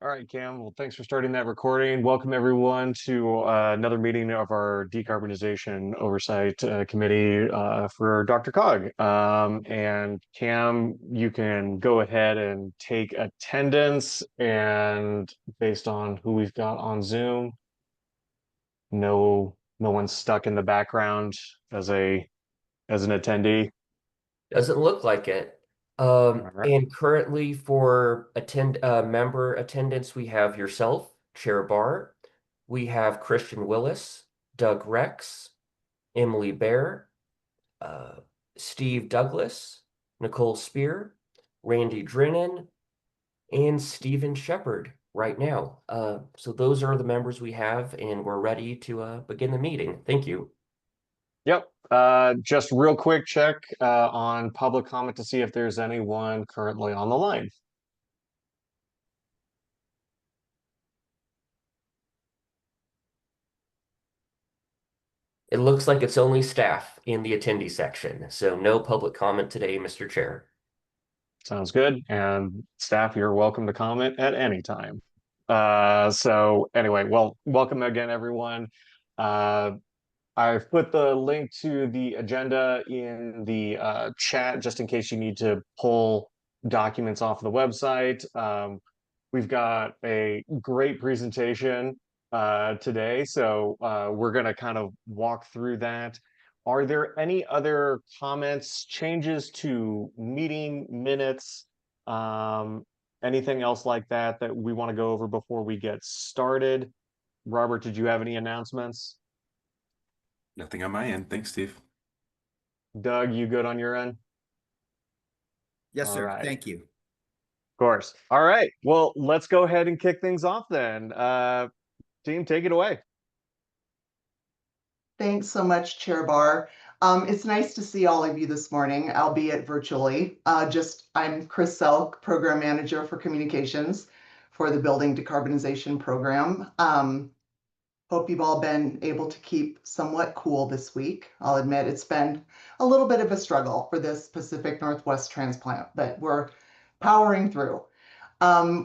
All right, Cam. Well, thanks for starting that recording. Welcome everyone to another meeting of our Decarbonization Oversight Committee for DRCOG. And Cam, you can go ahead and take attendance, and based on who we've got on Zoom, no one's stuck in the background as an attendee. Doesn't look like it. All right. And currently for member attendance, we have yourself, Chair Barr. We have Christian Willis, Doug Rex, Emily Bear, uh, Steve Douglas, Nicole Spear, Randy Drennan, and Stephen Shepard right now. So those are the members we have, and we're ready to begin the meeting. Thank you. Yep. Just real quick check on public comment to see if there's anyone currently on the line. It looks like it's only staff in the attendee section, so no public comment today, Mr. Chair. Sounds good. And staff, you're welcome to comment at any time. So anyway, well, welcome again, everyone. Uh, I've put the link to the agenda in the chat just in case you need to pull documents off the website. We've got a great presentation today, so we're going to kind of walk through that. Are there any other comments, changes to meeting minutes, anything else like that that we want to go over before we get started? Robert, did you have any announcements? Nothing on my end. Thanks, Steve. Doug, you good on your end? Yes, All sir. right. Thank you. Of course. All right. Well, let's go ahead and kick things off then. Team, take it away. Thanks so much, Chair Barr. It's nice to see all of you this morning, albeit virtually. I'm Chris Selk, Program Manager for Communications for the Building Decarbonization Program. Hope you've all been able to keep somewhat cool this week. I'll admit it's been a little bit of a struggle for this Pacific Northwest transplant, but we're powering through.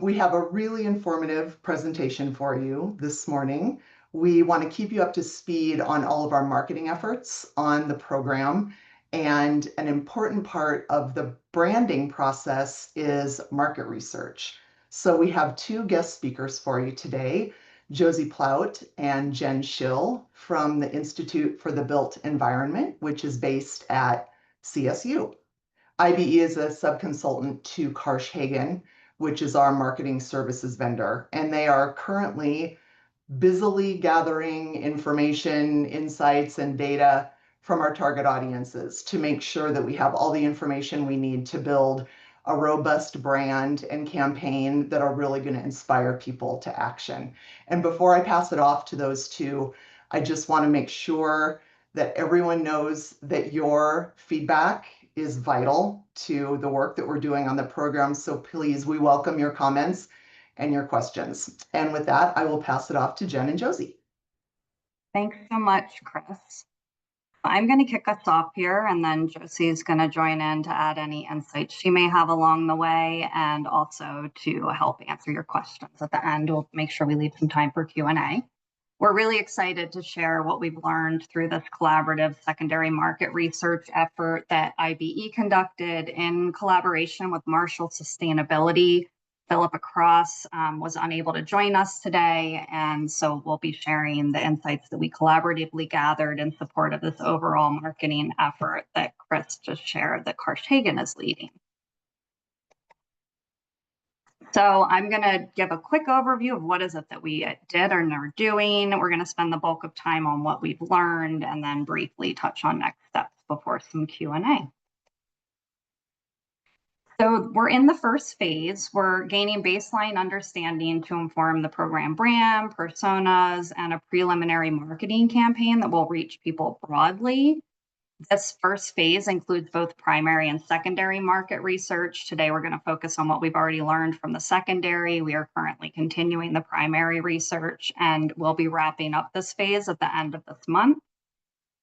We have a really informative presentation for you this morning. We want to keep you up to speed on all of our marketing efforts on the program. And an important part of the branding process is market research. So we have two guest speakers for you today, Josie Plout and Jen Schill from the Institute for the Built Environment, which is based at CSU. IBE is a subconsultant to Karsh-Hagen, which is our marketing services vendor, and they are currently busily gathering information, insights, and data from our target audiences to make sure that we have all the information we need to build a robust brand and campaign that are really going to inspire people to action. And before I pass it off to those two, I just want to make sure that everyone knows that your feedback is vital to the work that we're doing on the program. So please, we welcome your comments and your questions. And with that, I will pass it off to Jen and Josie. Thanks so much, Chris. I'm going to kick us off here, and then Josie is going to join in to add any insights she may have along the way, and also to help answer your questions at the end. We'll make sure we leave some time for Q&A. We're really excited to share what we've learned through this collaborative secondary market research effort that IBE conducted in collaboration with Marshall Sustainability. Philippa Cross was unable to join us today, and so we'll be sharing the insights that we collaboratively gathered in support of this overall marketing effort that Chris just shared that Karsh-Hagen is leading. So I'm going to give a quick overview of what is it that we did or are doing. We're going to spend the bulk of time on what we've learned and then briefly touch on next steps before some Q&A. So we're in the first phase. We're gaining baseline understanding to inform the program brand, personas, and a preliminary marketing campaign that will reach people broadly. This first phase includes both primary and secondary market research. Today, we're going to focus on what we've already learned from the secondary. We are currently continuing the primary research, and we'll be wrapping up this phase at the end of this month.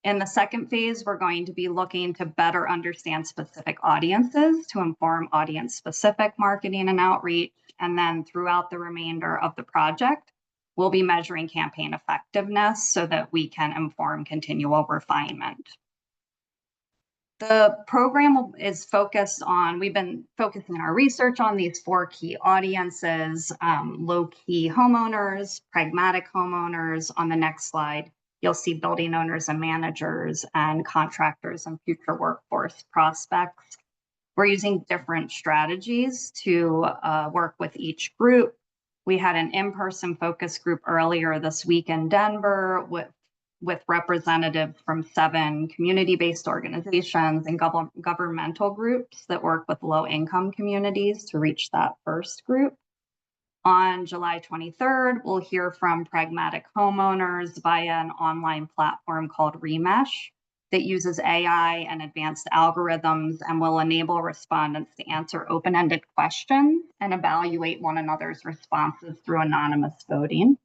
In the second phase, we're going to be looking to better understand specific audiences to inform audience-specific marketing and outreach. And then throughout the remainder of the project, we'll be measuring campaign effectiveness so that we can inform continual refinement. The program is focused on, we've been focusing our research on these 4 key audiences: low-key homeowners, pragmatic homeowners. On the next slide, you'll see building owners and managers, and contractors and future workforce prospects. We're using different strategies to work with each group. We had an in-person focus group earlier this week in Denver with representatives from 7 community-based organizations and governmental groups that work with low-income communities to reach that first group. On July 23rd, we'll hear from pragmatic homeowners via an online platform called Remesh that uses AI and advanced algorithms and will enable respondents to answer open-ended questions and evaluate one another's responses through anonymous voting.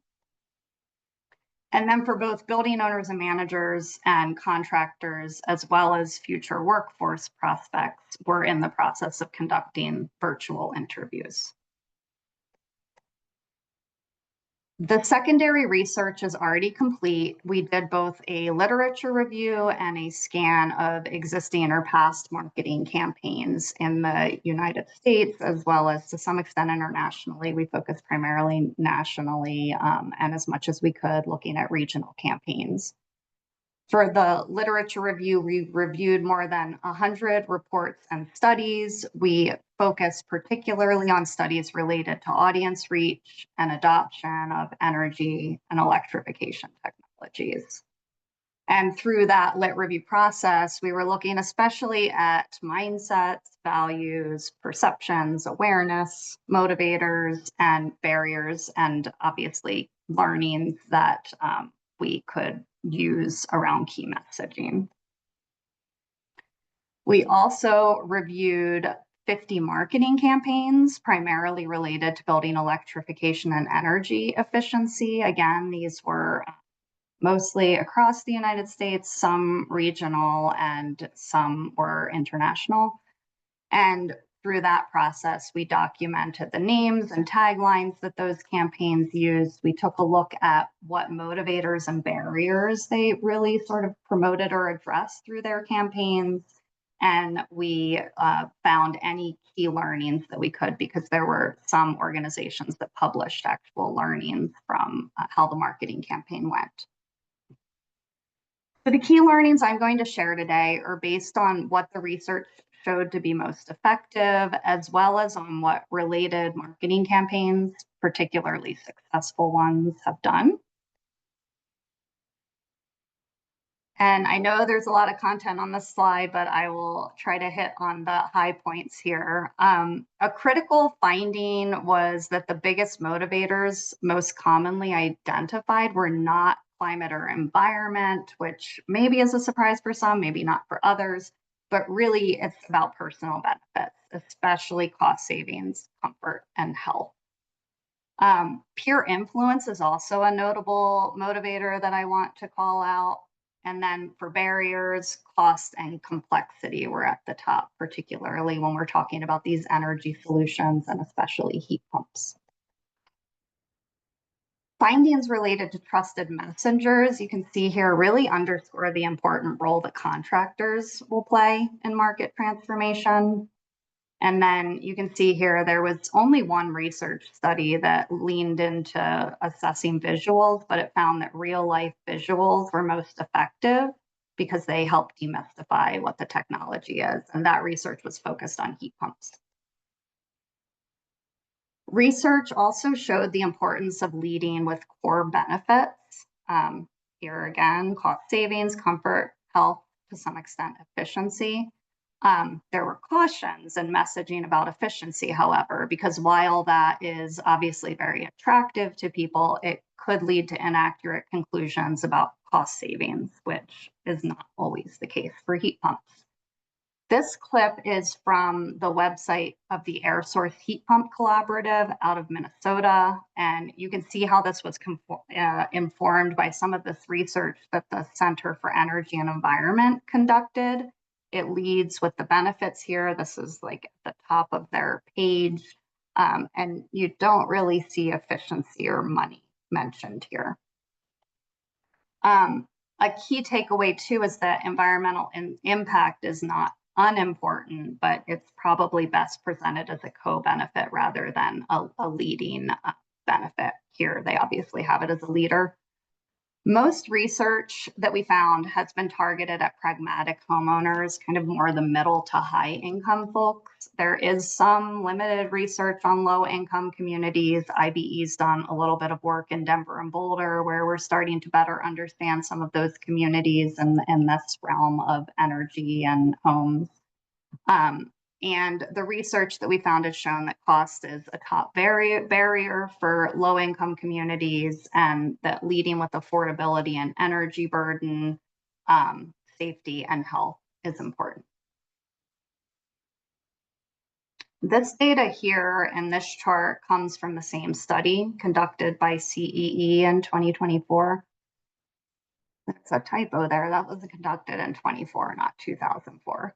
And then for both building owners and managers and contractors, as well as future workforce prospects, we're in the process of conducting virtual interviews. The secondary research is already complete. We did both a literature review and a scan of existing or past marketing campaigns in the United States, as well as to some extent internationally. We focused primarily nationally and as much as we could looking at regional campaigns. For the literature review, we reviewed more than 100 reports and studies. We focused particularly on studies related to audience reach and adoption of energy and electrification technologies. And through that lit review process, we were looking especially at mindsets, values, perceptions, awareness, motivators, and barriers, and obviously learnings that we could use around key messaging. We also reviewed 50 marketing campaigns, primarily related to building electrification and energy efficiency. Again, these were mostly across the United States, some regional, and some were international. And through that process, we documented the names and taglines that those campaigns used. We took a look at what motivators and barriers they really sort of promoted or addressed through their campaigns. And we found any key learnings that we could, because there were some organizations that published actual learnings from how the marketing campaign went. So the key learnings I'm going to share today are based on what the research showed to be most effective, as well as on what related marketing campaigns, particularly successful ones, have done. And I know there's a lot of content on this slide, but I will try to hit on the high points here. A critical finding was that the biggest motivators most commonly identified were not climate or environment, which maybe is a surprise for some, maybe not for others, but really it's about personal benefits, especially cost savings, comfort, and health. Peer influence is also a notable motivator that I want to call out. And then for barriers, cost and complexity were at the top, particularly when we're talking about these energy solutions and especially heat pumps. Findings related to trusted messengers, you can see here, really underscore the important role that contractors will play in market transformation. And then you can see here, there was only one research study that leaned into assessing visuals, but it found that real life visuals were most effective because they help demystify what the technology is. And that research was focused on heat pumps. Research also showed the importance of leading with core benefits. Here again, cost savings, comfort, health, to some extent efficiency. There were cautions and messaging about efficiency, however, because while that is obviously very attractive to people, it could lead to inaccurate conclusions about cost savings, which is not always the case for heat pumps. This clip is from the website of the Air Source Heat Pump Collaborative out of Minnesota. And you can see how this was informed by some of this research that the Center for Energy and Environment conducted. It leads with the benefits here. This is like at the top of their page. And you don't really see efficiency or money mentioned here. A key takeaway too is that environmental impact is not unimportant, but it's probably best presented as a co-benefit rather than a leading benefit. Here, they obviously have it as a leader. Most research that we found has been targeted at pragmatic homeowners, kind of more the middle to high income folks. There is some limited research on low income communities. IBE's done a little bit of work in Denver and Boulder, where we're starting to better understand some of those communities in this realm of energy and homes. And the research that we found has shown that cost is a top barrier for low-income communities, and that leading with affordability and energy burden, safety and health is important. This data here in this chart comes from the same study conducted by CEE in 2024. That's a typo there. That was conducted in 24, not 2004.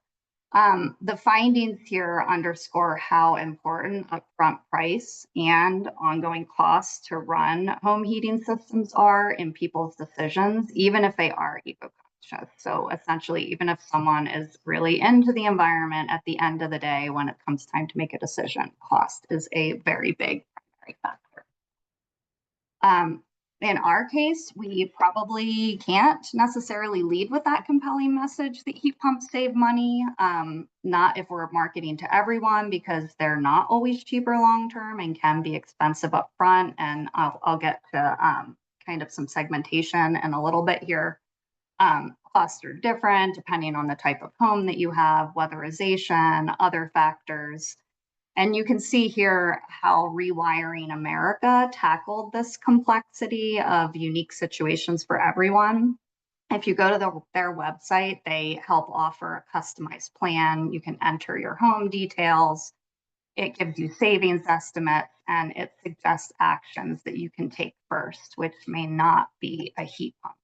The findings here underscore how important upfront price and ongoing costs to run home heating systems are in people's decisions, even if they are eco-conscious. So essentially, even if someone is really into the environment, at the end of the day, when it comes time to make a decision, cost is a very big primary factor. In our case, we probably can't necessarily lead with that compelling message that heat pumps save money, not if we're marketing to everyone, because they're not always cheaper long-term and can be expensive upfront. And I'll get to kind of some segmentation in a little bit here. Costs are different depending on the type of home that you have, weatherization, other factors. And you can see here how Rewiring America tackled this complexity of unique situations for everyone. If you go to their website, they help offer a customized plan. You can enter your home details. It gives you savings estimates, and it suggests actions that you can take first, which may not be a heat pump.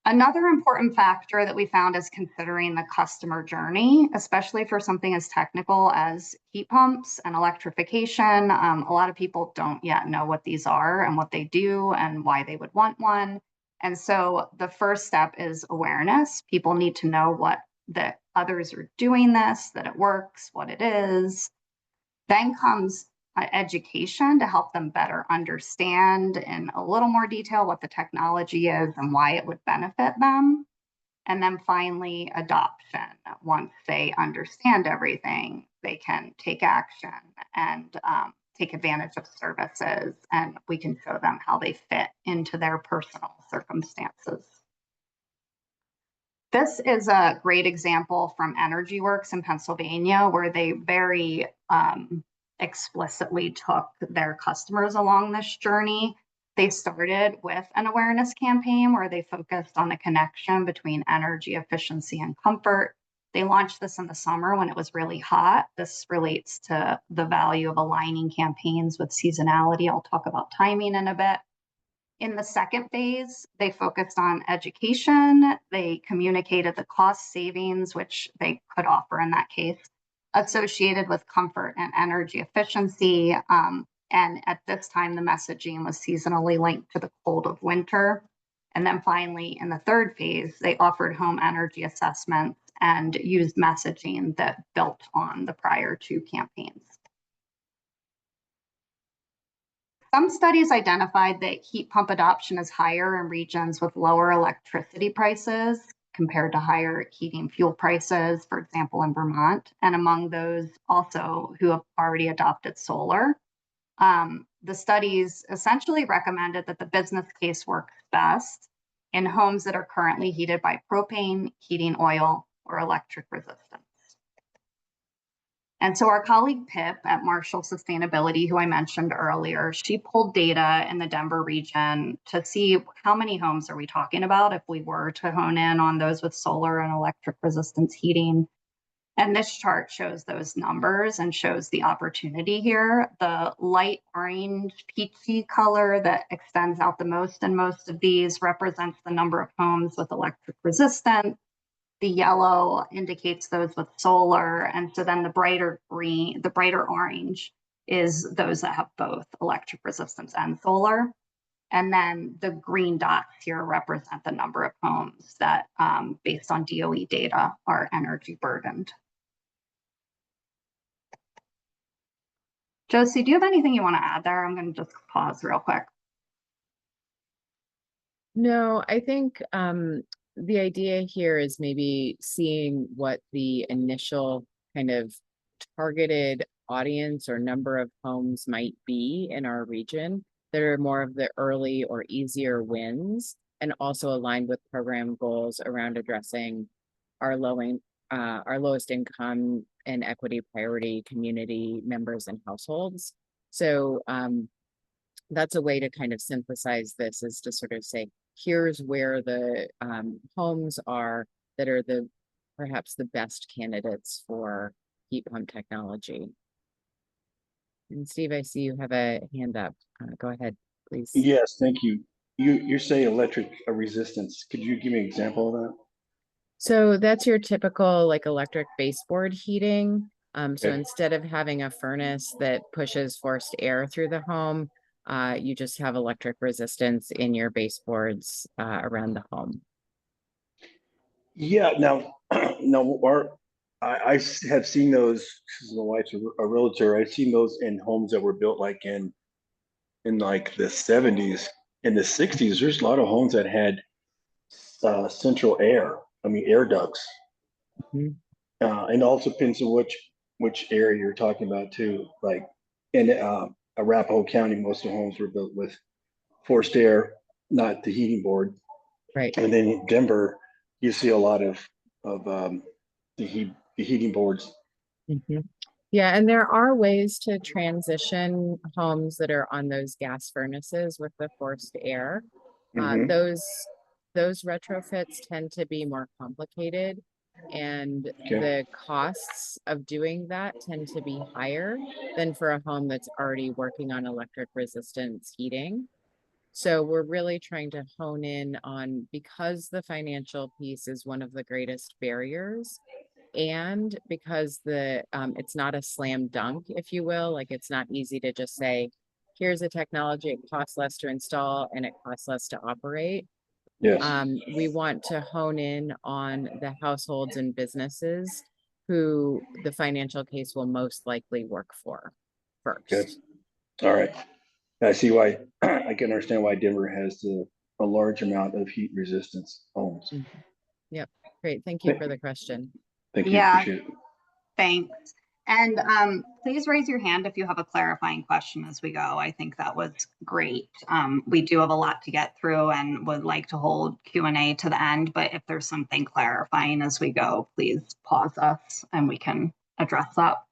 Another important factor that we found is considering the customer journey, especially for something as technical as heat pumps and electrification. A lot of people don't yet know what these are and what they do and why they would want one. And so the first step is awareness. People need to know that others are doing this, that it works, what it is. Then comes education to help them better understand in a little more detail what the technology is and why it would benefit them. And then finally, adoption. Once they understand everything, they can take action and take advantage of services, and we can show them how they fit into their personal circumstances. This is a great example from Energy Works in Pennsylvania, where they very explicitly took their customers along this journey. They started with an awareness campaign where they focused on the connection between energy efficiency and comfort. They launched this in the summer when it was really hot. This relates to the value of aligning campaigns with seasonality. I'll talk about timing in a bit. In the second phase, they focused on education. They communicated the cost savings, which they could offer in that case, associated with comfort and energy efficiency. And at this time, the messaging was seasonally linked to the cold of winter. And then finally, in the third phase, they offered home energy assessments and used messaging that built on the prior two campaigns. Some studies identified that heat pump adoption is higher in regions with lower electricity prices compared to higher heating fuel prices, for example, in Vermont, and among those also who have already adopted solar. The studies essentially recommended that the business case works best in homes that are currently heated by propane, heating oil, or electric resistance. And so our colleague Pip at Marshall Sustainability, who I mentioned earlier, she pulled data in the Denver region to see how many homes are we talking about if we were to hone in on those with solar and electric resistance heating. And this chart shows those numbers and shows the opportunity here. The light orange peachy color that extends out the most in most of these represents the number of homes with electric resistance. The yellow indicates those with solar. And so then the brighter green, the brighter orange is those that have both electric resistance and solar. And then the green dots here represent the number of homes that, based on DOE data, are energy burdened. Josie, do you have anything you want to add there? I'm going to just pause real quick. No, I think the idea here is maybe seeing what the initial kind of targeted audience or number of homes might be in our region that are more of the early or easier wins, and also aligned with program goals around addressing our lowest income and equity priority community members and households. So that's a way to kind of synthesize this, is to sort of say, here's where the homes are that are perhaps the best candidates for heat pump technology. And Steve, I see you have a hand up. Go ahead, please. Yes, thank you. You're saying electric resistance. Could you give me an example of that? So that's your typical like electric baseboard heating. So Okay. instead of having a furnace that pushes forced air through the home, you just have electric resistance in your baseboards around the home. Yeah, now, I have seen those, because my wife's a realtor. I've seen those in homes that were built like in like the 70s. In the 60s, there's a lot of homes that had central air, air ducts. Mhm. And also depends on which area you're talking about too. Like in Arapahoe County, most of the homes were built with forced air, not the heating board. Right. And then in Denver, you see a lot of the heating boards. Mhm. Yeah, and there are ways to transition homes that are on those gas furnaces with the forced air. Mhm. Those retrofits tend to be more complicated, and Okay. the costs of doing that tend to be higher than for a home that's already working on electric resistance heating. So we're really trying to hone in on, because the financial piece is one of the greatest barriers, and because it's not a slam dunk, if you will, like it's not easy to just say, here's a technology, it costs less to install and it costs less to operate. Yes. We want to hone in on the households and businesses who the financial case will most likely work for Okay. first. All right. I see why. I can understand why Denver has a large amount of heat resistance homes. Mhm. Yep. Great. Thank you for the question. Thank you. Yeah. Appreciate it. Thanks. And please raise your hand if you have a clarifying question as we go. I think that was great. We do have a lot to get through and would like to hold Q&A to the end, but if there's something clarifying as we go, please pause us and we can address that.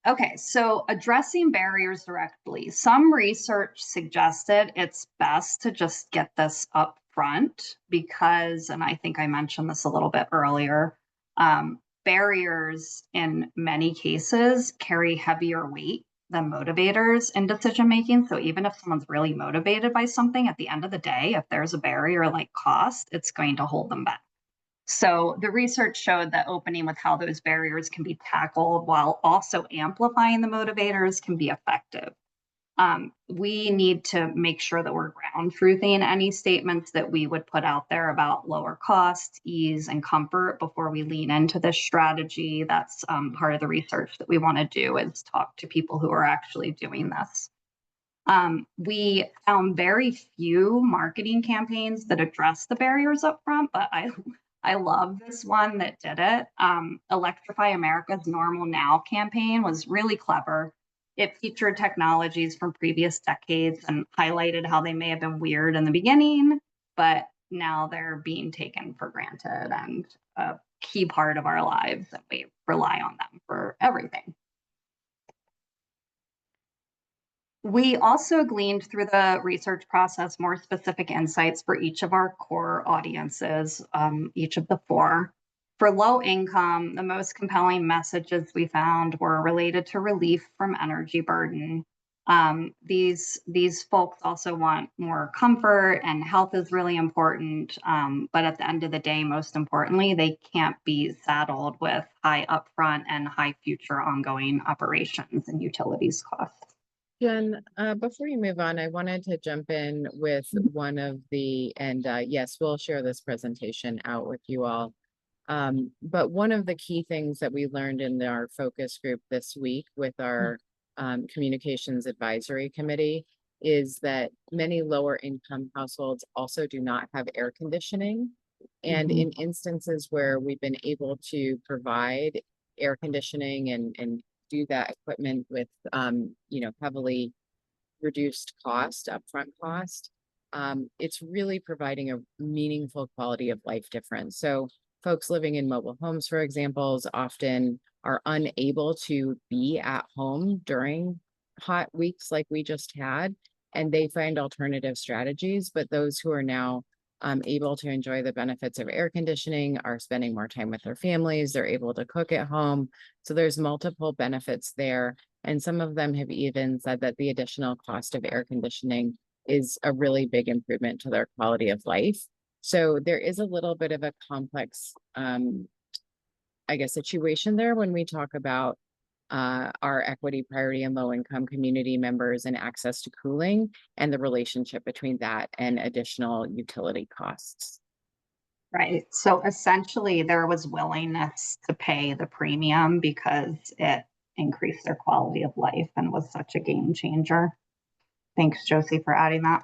Okay, so addressing barriers directly. Some research suggested it's best to just get this up front because, and I think I mentioned this a little bit earlier, barriers in many cases carry heavier weight than motivators in decision making. So even if someone's really motivated by something, at the end of the day, if there's a barrier like cost, it's going to hold them back. So the research showed that opening with how those barriers can be tackled while also amplifying the motivators can be effective. We need to make sure that we're ground truthing any statements that we would put out there about lower costs, ease, and comfort before we lean into this strategy. That's part of the research that we want to do, is talk to people who are actually doing this. We found very few marketing campaigns that address the barriers up front, but I love this one that did it. Electrify America's Normal Now campaign was really clever. It featured technologies from previous decades and highlighted how they may have been weird in the beginning, but now they're being taken for granted and key part of our lives, and we rely on them for everything. We also gleaned through the research process more specific insights for each of our core audiences, each of the four. For low income, the most compelling messages we found were related to relief from energy burden. These folks also want more comfort, and health is really important. But at the end of the day, most importantly, they can't be saddled with high upfront and high future ongoing operations and utilities costs. Jen, before you move on, I wanted to jump in with one of the, and yes, we'll share this presentation out with you all. But one of the key things that we learned in our focus group this week with our communications advisory committee is that many lower income households also do not have air conditioning. And in instances where we've been able to provide air conditioning and do that equipment with, heavily reduced cost, upfront cost, it's really providing a meaningful quality of life difference. So folks living in mobile homes, for example, often are unable to be at home during hot weeks like we just had, and they find alternative strategies. But those who are now able to enjoy the benefits of air conditioning are spending more time with their families. They're able to cook at home. So there's multiple benefits there. And some of them have even said that the additional cost of air conditioning is a really big improvement to their quality of life. So there is a little bit of a complex, situation there when we talk about our equity, priority, and low income community members and access to cooling, and the relationship between that and additional utility costs. Right. So essentially, there was willingness to pay the premium because it increased their quality of life and was such a game changer. Thanks, Josie, for adding that.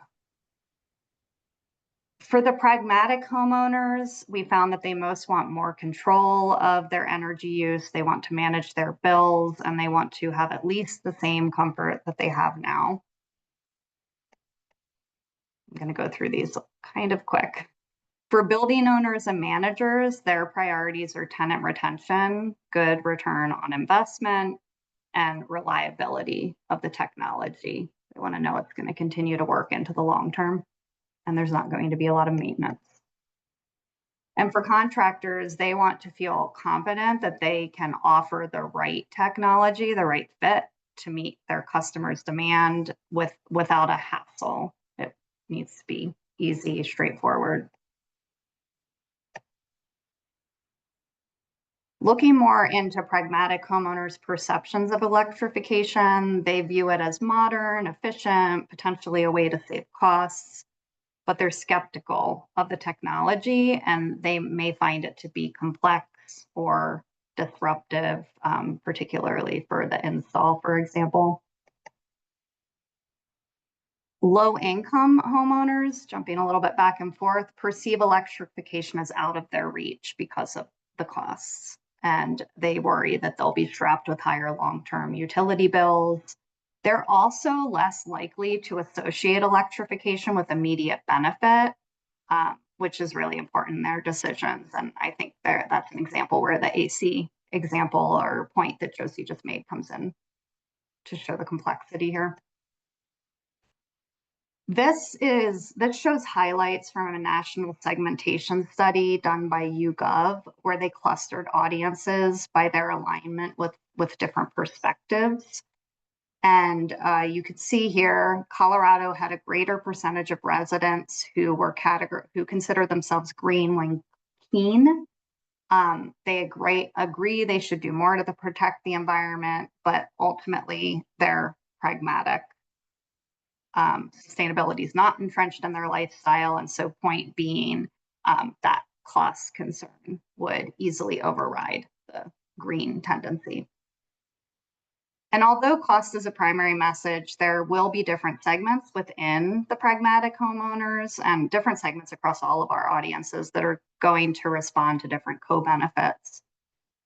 For the pragmatic homeowners, we found that they most want more control of their energy use. They want to manage their bills, and they want to have at least the same comfort that they have now. I'm going to go through these kind of quick. For building owners and managers, their priorities are tenant retention, good return on investment, and reliability of the technology. They want to know it's going to continue to work into the long term, and there's not going to be a lot of maintenance. And for contractors, they want to feel confident that they can offer the right technology, the right fit to meet their customers' demand without a hassle. It needs to be easy, straightforward. Looking more into pragmatic homeowners' perceptions of electrification, they view it as modern, efficient, potentially a way to save costs, but they're skeptical of the technology, and they may find it to be complex or disruptive, particularly for the install, for example. Low-income homeowners, jumping a little bit back and forth, perceive electrification as out of their reach because of the costs, and they worry that they'll be strapped with higher long-term utility bills. They're also less likely to associate electrification with immediate benefit, which is really important in their decisions. And I think that's an example where the AC example or point that Josie just made comes in to show the complexity here. This shows highlights from a national segmentation study done by YouGov, where they clustered audiences by their alignment with different perspectives. And you could see here, Colorado had a greater percentage of residents who were who consider themselves green when keen. They agree they should do more to protect the environment, but ultimately they're pragmatic. Sustainability is not entrenched in their lifestyle, and so point being, that cost concern would easily override the green tendency. And although cost is a primary message, there will be different segments within the pragmatic homeowners and different segments across all of our audiences that are going to respond to different co-benefits.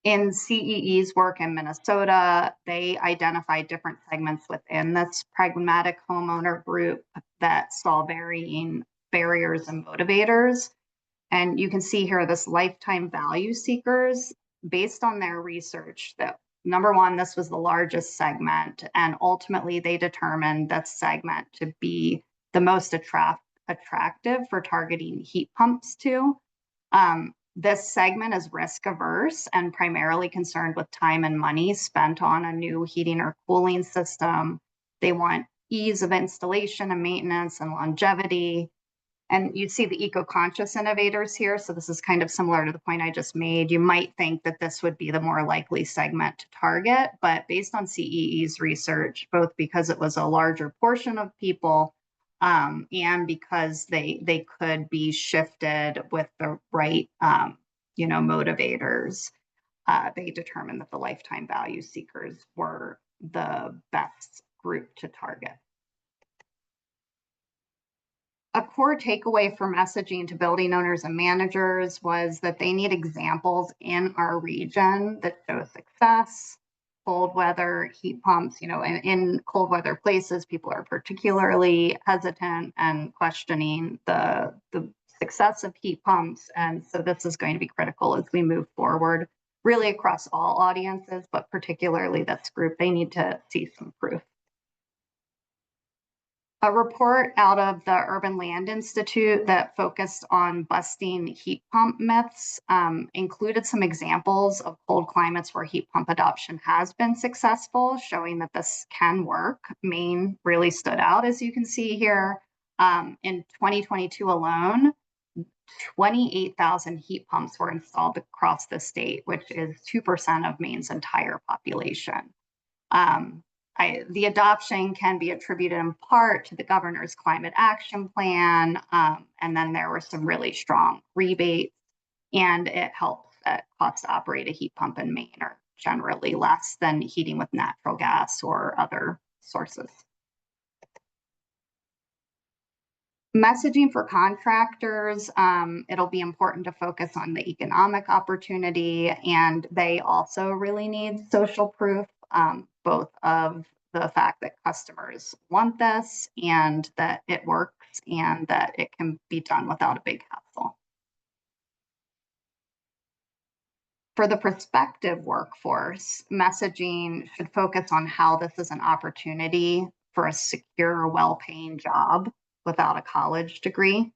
In CEE's work in Minnesota, they identified different segments within this pragmatic homeowner group that saw varying barriers and motivators. And you can see here this lifetime value seekers, based on their research, that number one, this was the largest segment, and ultimately they determined that segment to be the most attractive for targeting heat pumps to. This segment is risk averse and primarily concerned with time and money spent on a new heating or cooling system. They want ease of installation and maintenance and longevity. And you see the eco-conscious innovators here. So this is kind of similar to the point I just made. You might think that this would be the more likely segment to target, but based on CEE's research, both because it was a larger portion of people and because they could be shifted with the right motivators, they determined that the lifetime value seekers were the best group to target. A core takeaway for messaging to building owners and managers was that they need examples in our region that show success. Cold weather heat pumps, in cold weather places, people are particularly hesitant and questioning the success of heat pumps. And so this is going to be critical as we move forward, really across all audiences, but particularly this group. They need to see some proof. A report out of the Urban Land Institute that focused on busting heat pump myths included some examples of cold climates where heat pump adoption has been successful, showing that this can work. Maine really stood out, as you can see here. In 2022 alone, 28,000 heat pumps were installed across the state, which is 2% of Maine's entire population. The adoption can be attributed in part to the governor's climate action plan, and then there were some really strong rebates, and it helps that costs to operate a heat pump in Maine are generally less than heating with natural gas or other sources. Messaging for contractors, it'll be important to focus on the economic opportunity, and they also really need social proof, both of the fact that customers want this and that it works and that it can be done without a big hassle. For the prospective workforce, messaging should focus on how this is an opportunity for a secure, well-paying job without a college degree.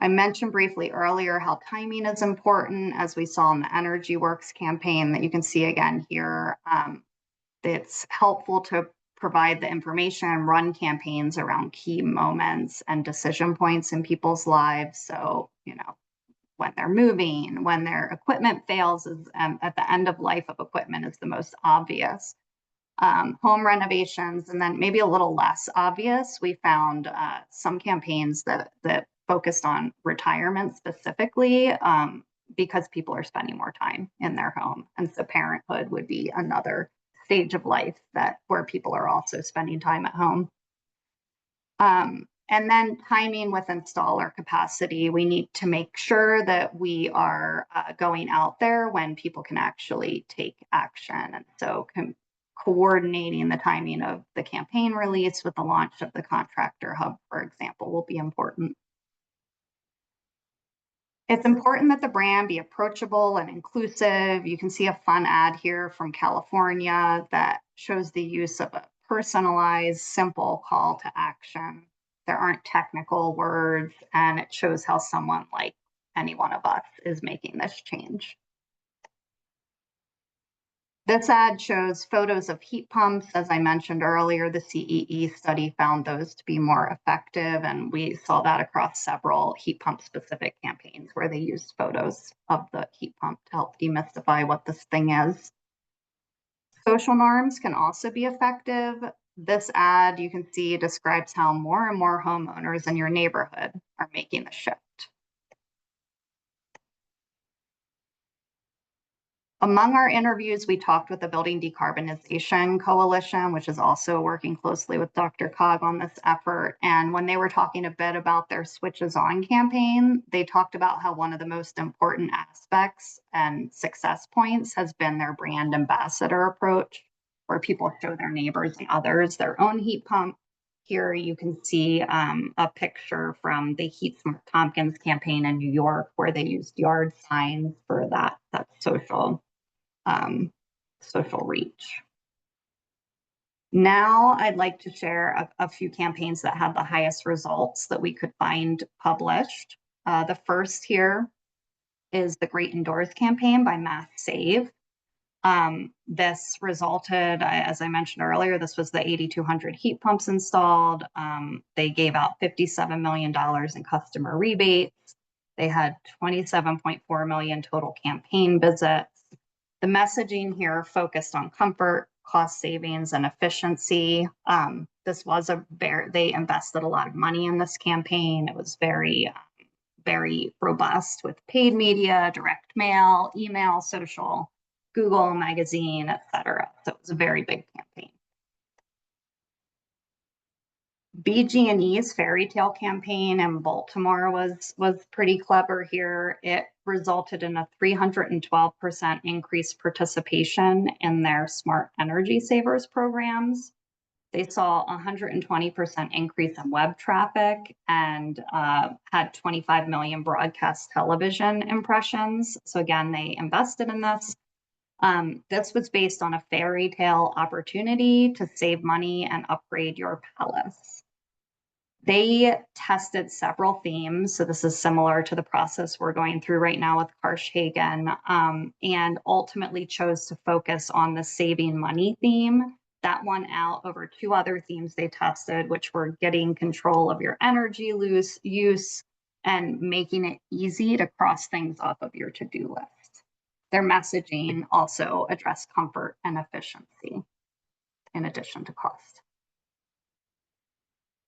I mentioned briefly earlier how timing is important, as we saw in the Energy Works campaign that you can see again here. It's helpful to provide the information and run campaigns around key moments and decision points in people's lives. So, when they're moving, when their equipment fails, is at the end of life of equipment is the most obvious. Home renovations, and then maybe a little less obvious, we found some campaigns that focused on retirement specifically because people are spending more time in their home. And so parenthood would be another stage of life where people are also spending time at home. And then timing with installer capacity, we need to make sure that we are going out there when people can actually take action. And so coordinating the timing of the campaign release with the launch of the contractor hub, for example, will be important. It's important that the brand be approachable and inclusive. You can see a fun ad here from California that shows the use of a personalized, simple call to action. There aren't technical words, and it shows how someone like any one of us is making this change. This ad shows photos of heat pumps. As I mentioned earlier, the CEE study found those to be more effective, and we saw that across several heat pump specific campaigns where they used photos of the heat pump to help demystify what this thing is. Social norms can also be effective. This ad, you can see, describes how more and more homeowners in your neighborhood are making the shift. Among our interviews, we talked with the Building Decarbonization Coalition, which is also working closely with DRCOG on this effort. And when they were talking a bit about their Switches On campaign, they talked about how one of the most important aspects and success points has been their brand ambassador approach, where people show their neighbors and others their own heat pump, here you can see a picture from the Heat Smart Tompkins campaign in New York, where they used yard signs for that social social reach. Now I'd like to share a few campaigns that had the highest results that we could find published. The first here is the Great Indoors campaign by Mass Save. This resulted, as I mentioned earlier, this was the 8,200 heat pumps installed. They gave out $57 million in customer rebates. They had 27.4 million total campaign visits. The messaging here focused on comfort, cost savings, and efficiency. This was they invested a lot of money in this campaign. It was very robust with paid media, direct mail, email, social, Google, magazine, etc. So it was a very big campaign. BG&E's fairy tale campaign in Baltimore was pretty clever here. It resulted in a 312% increased participation in their smart energy savers programs. They saw a 120% increase in web traffic and had 25 million broadcast television impressions. So again, they invested in this. This was based on a fairy tale opportunity to save money and upgrade your palace. They tested several themes. So this is similar to the process we're going through right now with Karsh-Hagen, and ultimately chose to focus on the saving money theme. That won out over 2 other themes they tested, which were getting control of your energy use and making it easy to cross things off of your to-do list. Their messaging also addressed comfort and efficiency in addition to cost.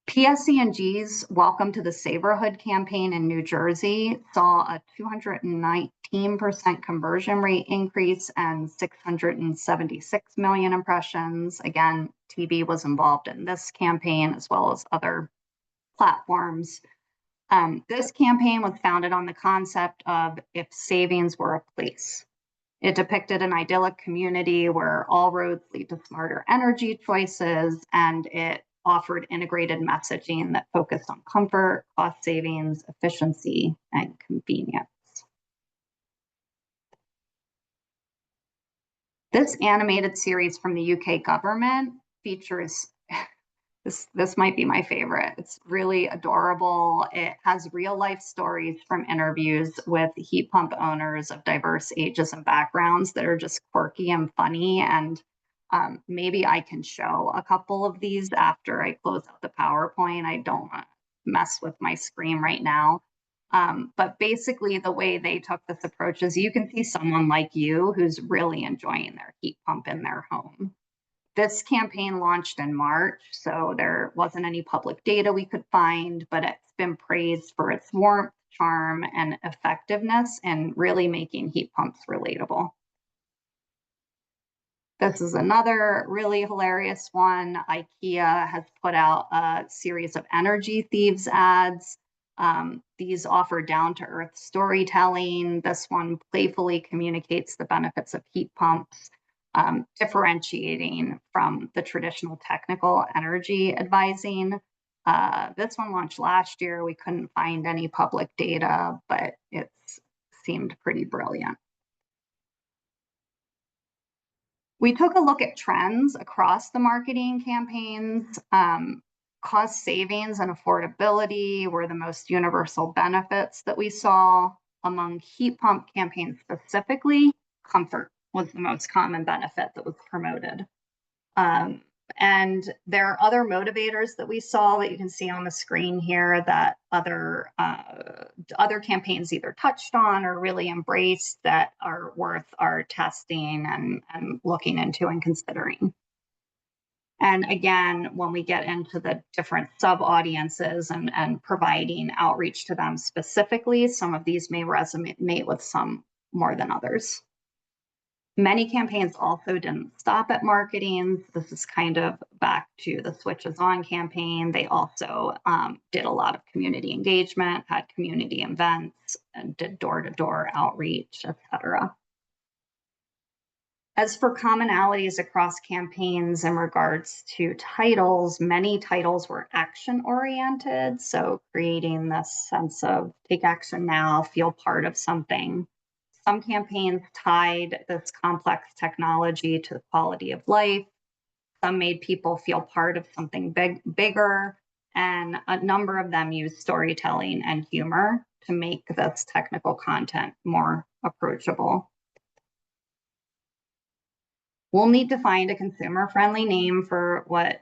PSE&G's Welcome to the Savorhood campaign in New Jersey saw a 219% conversion rate increase and 676 million impressions. Again, TV was involved in this campaign as well as other platforms. This campaign was founded on the concept of if savings were a place. It depicted an idyllic community where all roads lead to smarter energy choices, and it offered integrated messaging that focused on comfort, cost savings, efficiency, and convenience. This animated series from the UK government features, this might be my favorite. It's really adorable. It has real life stories from interviews with heat pump owners of diverse ages and backgrounds that are just quirky and funny. And maybe I can show a couple of these after I close out the PowerPoint. I don't want to mess with my screen right now. But basically the way they took this approach is you can see someone like you who's really enjoying their heat pump in their home. This campaign launched in March, so there wasn't any public data we could find, but it's been praised for its warmth, charm, and effectiveness in really making heat pumps relatable. This is another really hilarious one. IKEA has put out a series of energy thieves ads. These offer down-to-earth storytelling. This one playfully communicates the benefits of heat pumps, differentiating from the traditional technical energy advising. This one launched last year. We couldn't find any public data, but it seemed pretty brilliant. We took a look at trends across the marketing campaigns. Cost savings and affordability were the most universal benefits that we saw. Among heat pump campaigns specifically, comfort was the most common benefit that was promoted. And there are other motivators that we saw that you can see on the screen here that other campaigns either touched on or really embraced that are worth our testing and looking into and considering. And again, when we get into the different sub-audiences and providing outreach to them specifically, some of these may resonate with some more than others. Many campaigns also didn't stop at marketing. This is kind of back to the Switches On campaign. They also did a lot of community engagement, had community events, and did door-to-door outreach, etc. As for commonalities across campaigns in regards to titles, many titles were action oriented. So creating this sense of take action now, feel part of something. Some campaigns tied this complex technology to the quality of life. Some made people feel part of something bigger. And a number of them used storytelling and humor to make this technical content more approachable. We'll need to find a consumer-friendly name for what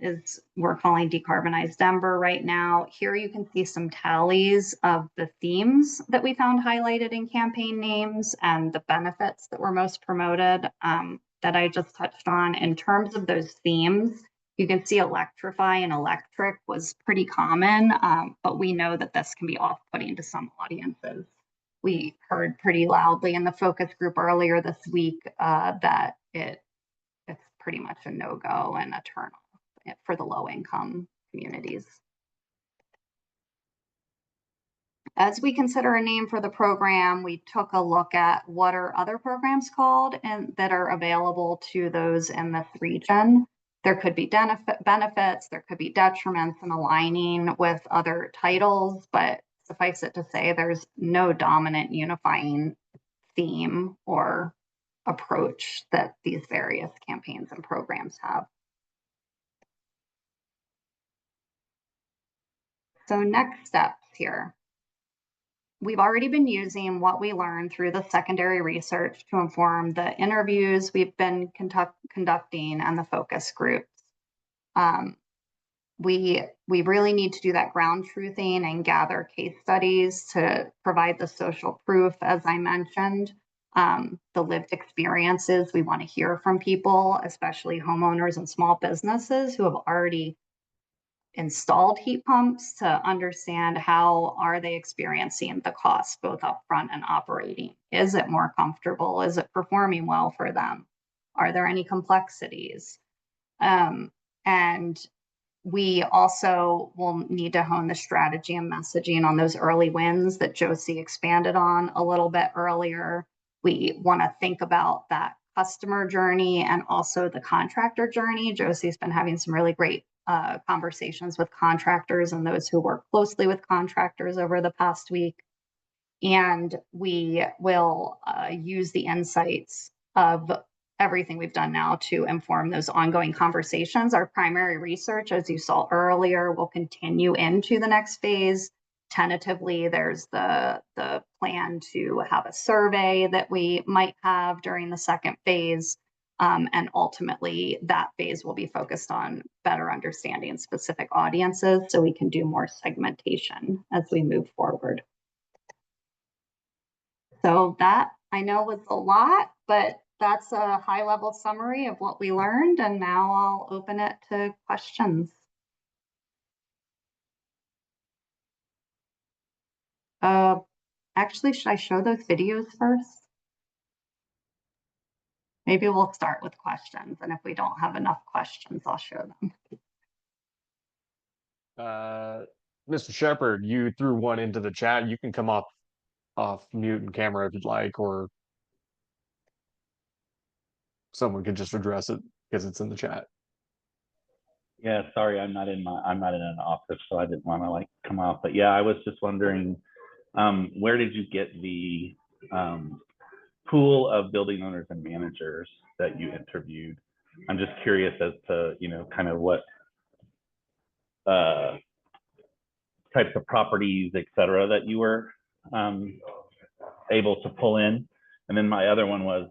we're calling Decarbonize Denver right now. Here you can see some tallies of the themes that we found highlighted in campaign names and the benefits that were most promoted that I just touched on. In terms of those themes, you can see electrify and electric was pretty common, but we know that this can be off-putting to some audiences. We heard pretty loudly in the focus group earlier this week that it's pretty much a no-go and a turn-off for the low-income communities. As we consider a name for the program, we took a look at what are other programs called and that are available to those in this region. There could be benefits, there could be detriments and aligning with other titles, but suffice it to say, there's no dominant unifying theme or approach that these various campaigns and programs have. So next steps here. We've already been using what we learned through the secondary research to inform the interviews we've been conducting and the focus groups. We really need to do that ground truthing and gather case studies to provide the social proof, as I mentioned. The lived experiences, we want to hear from people, especially homeowners and small businesses who have already installed heat pumps, to understand how are they experiencing the costs both upfront and operating. Is it more comfortable? Is it performing well for them? Are there any complexities? And we also will need to hone the strategy and messaging on those early wins that Josie expanded on a little bit earlier. We want to think about that customer journey and also the contractor journey. Josie's been having some really great conversations with contractors and those who work closely with contractors over the past week. And we will use the insights of everything we've done now to inform those ongoing conversations. Our primary research, as you saw earlier, will continue into the next phase. Tentatively, there's the plan to have a survey that we might have during the second phase. And ultimately, that phase will be focused on better understanding specific audiences so we can do more segmentation as we move forward. So that, I know, was a lot, but that's a high-level summary of what we learned, and now I'll open it to questions. Actually, should I show those videos first? Maybe we'll start with questions, and if we don't have enough questions, I'll show them. Mr. Shepherd, you threw one into the chat. You can come off mute and camera if you'd like, or someone could just address it because it's in the chat. Yeah, sorry, I'm not in an office, so I didn't want to come off. But yeah, I was just wondering, where did you get the pool of building owners and managers that you interviewed? I'm just curious as to, kind of what types of properties, et cetera, that you were able to pull in. And then my other one was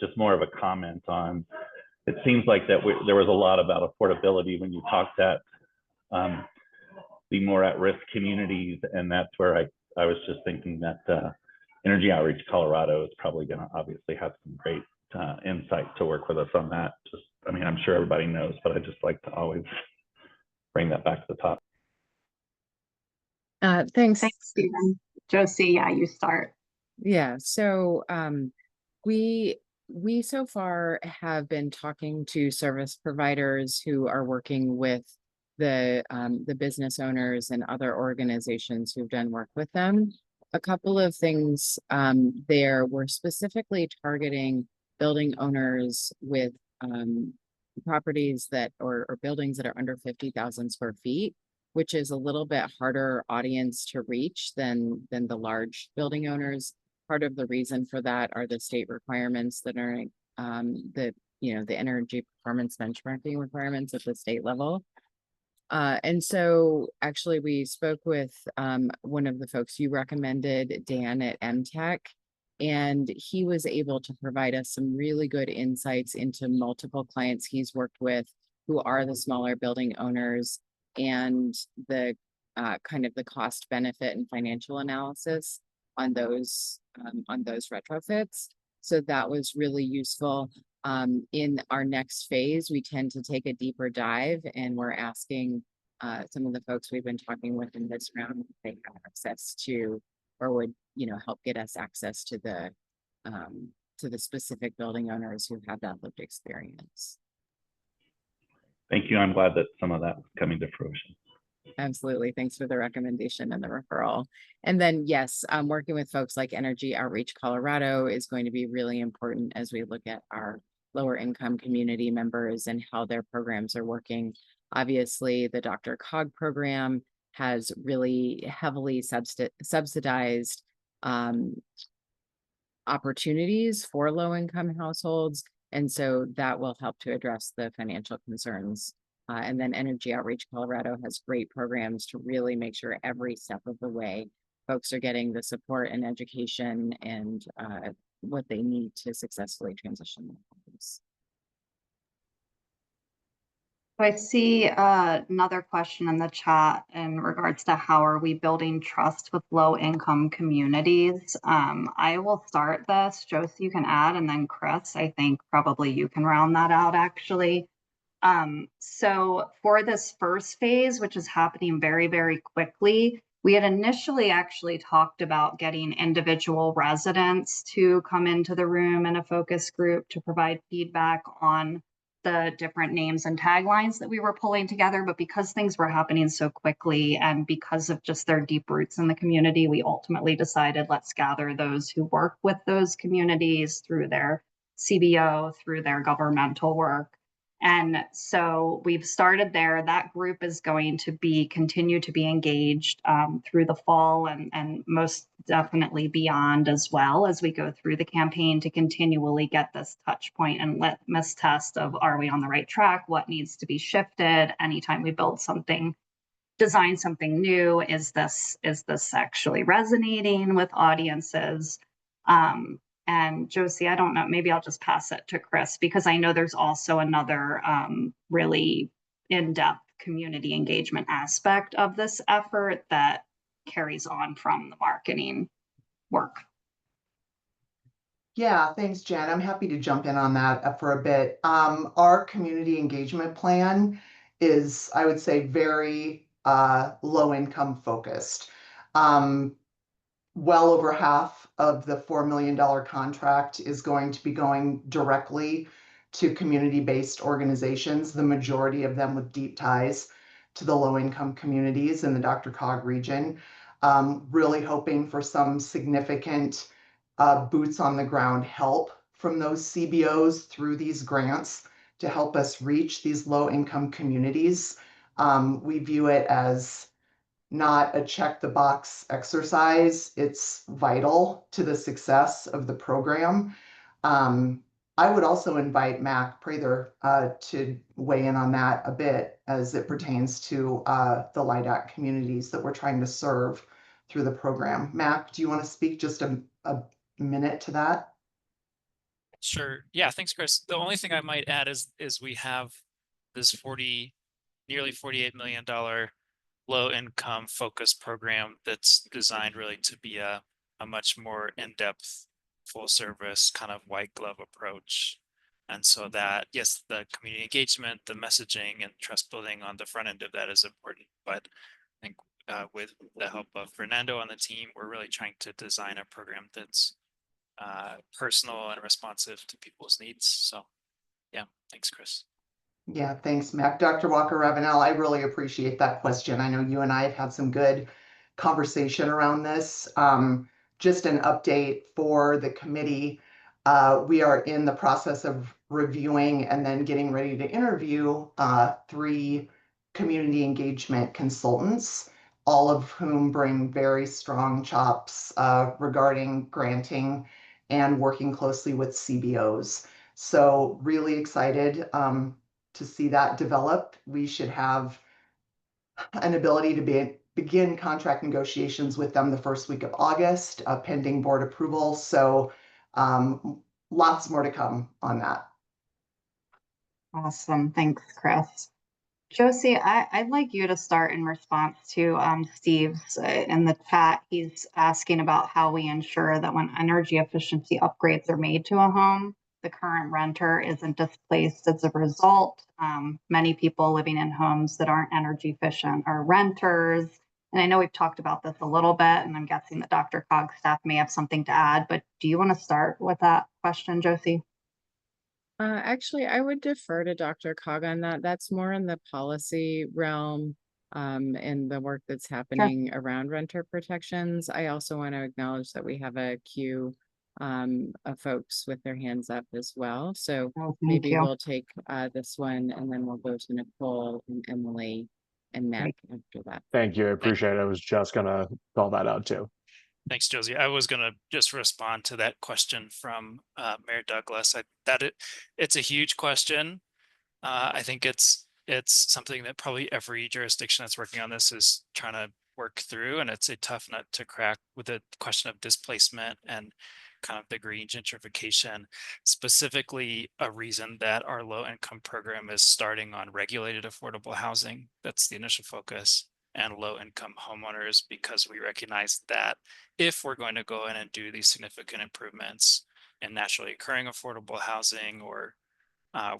just more of a comment on, it seems like that there was a lot about affordability when you talked at the more at-risk communities, and that's where I was just thinking that Energy Outreach Colorado is probably going to obviously have some great insight to work with us on that. I mean, I'm sure everybody knows, but I just like to always bring that back to the top. Thanks. Thanks, Stephen. Josie, yeah, you start. Yeah, so we so far have been talking to service providers who are working with the business owners and other organizations who've done work with them. A couple of things there, we're specifically targeting building owners with properties that or buildings that are under 50,000 square feet, which is a little bit harder audience to reach than the large building owners. Part of the reason for that are the state requirements that are the energy performance benchmarking requirements at the state level. And so actually we spoke with one of the folks you recommended, Dan at MTech, and he was able to provide us some really good insights into multiple clients he's worked with who are the smaller building owners and the kind of the cost benefit and financial analysis on those retrofits. So that was really useful. In our next phase, we tend to take a deeper dive, and we're asking some of the folks we've been talking with in this round if they have access to, or would help get us access to the specific building owners who have that lived experience. Thank you. I'm glad that some of that is coming to fruition. Absolutely. Thanks for the recommendation and the referral. And then, yes, working with folks like Energy Outreach Colorado is going to be really important as we look at our lower income community members and how their programs are working. Obviously, the DRCOG program has really heavily subsidized opportunities for low income households. And so that will help to address the financial concerns. And then Energy Outreach Colorado has great programs to really make sure every step of the way folks are getting the support and education and what they need to successfully transition their homes. I see another question in the chat in regards to how are we building trust with low income communities. I will start this. Josie, you can add, and then Chris, I think probably you can round that out actually. So for this first phase, which is happening very, very quickly, we had initially actually talked about getting individual residents to come into the room in a focus group to provide feedback on the different names and taglines that we were pulling together. But because things were happening so quickly and because of just their deep roots in the community, we ultimately decided let's gather those who work with those communities through their CBO, through their governmental work. And so we've started there. That group is going to continue to be engaged through the fall and most definitely beyond as well as we go through the campaign to continually get this touch point and litmus test of are we on the right track? What needs to be shifted? Anytime we build something, design something new, is this actually resonating with audiences? And Josie, I don't know, maybe I'll just pass it to Chris because I know there's also another really in-depth community engagement aspect of this effort that carries on from the marketing work. Yeah, thanks, Jen. I'm happy to jump in on that for a bit. Our community engagement plan is, I would say, very low income focused. Well over half of the $4 million contract is going to be going directly to community-based organizations, the majority of them with deep ties to the low-income communities in the DRCOG region. Really hoping for some significant boots on the ground help from those CBOs through these grants to help us reach these low-income communities. We view it as not a check the box exercise. It's vital to the success of the program. I would also invite Mac Prather to weigh in on that a bit as it pertains to the LIDAC communities that we're trying to serve through the program. Mac, do you want to speak just a minute to that? Sure. Yeah, thanks, Chris. The only thing I might add is we have this nearly $48 million low income focus program that's designed really to be a much more in-depth, full service kind of white glove approach. And so that, yes, the community engagement, the messaging and trust building on the front end of that is important. But I think with the help of Fernando on the team, we're really trying to design a program that's personal and responsive to people's needs. So yeah, thanks, Chris. Yeah, thanks, Mac. Dr. Walker-Ravenel, I really appreciate that question. I know you and I have had some good conversation around this. Just an update for the committee. We are in the process of reviewing and then getting ready to interview 3 community engagement consultants, all of whom bring very strong chops regarding granting and working closely with CBOs. So really excited to see that develop. We should have an ability to begin contract negotiations with them the first week of August, pending board approval. So lots more to come on that. Awesome. Thanks, Chris. Josie, I'd like you to start in response to Steve's in the chat. He's asking about how we ensure that when energy efficiency upgrades are made to a home, the current renter isn't displaced as a result. Many people living in homes that aren't energy efficient are renters. And I know we've talked about this a little bit, and I'm guessing the DRCOG staff may have something to add, but do you want to start with that question, Josie? Actually, I would defer to DRCOG on that. That's more in the policy realm and the work that's happening around renter protections. I also want to acknowledge that we have a queue of folks with their hands up as well. So maybe we'll take this one and then we'll go to Nicole and Emily and Mac after that. Thank you. I appreciate it. I was just gonna call that out too. Thanks, Josie. I was going to just respond to that question from Mayor Douglas. It's a huge question. I think it's something that probably every jurisdiction that's working on this is trying to work through, and it's a tough nut to crack with the question of displacement and kind of the green gentrification. Specifically, a reason that our low income program is starting on regulated affordable housing. That's the initial focus, and low income homeowners, because we recognize that if we're going to go in and do these significant improvements in naturally occurring affordable housing or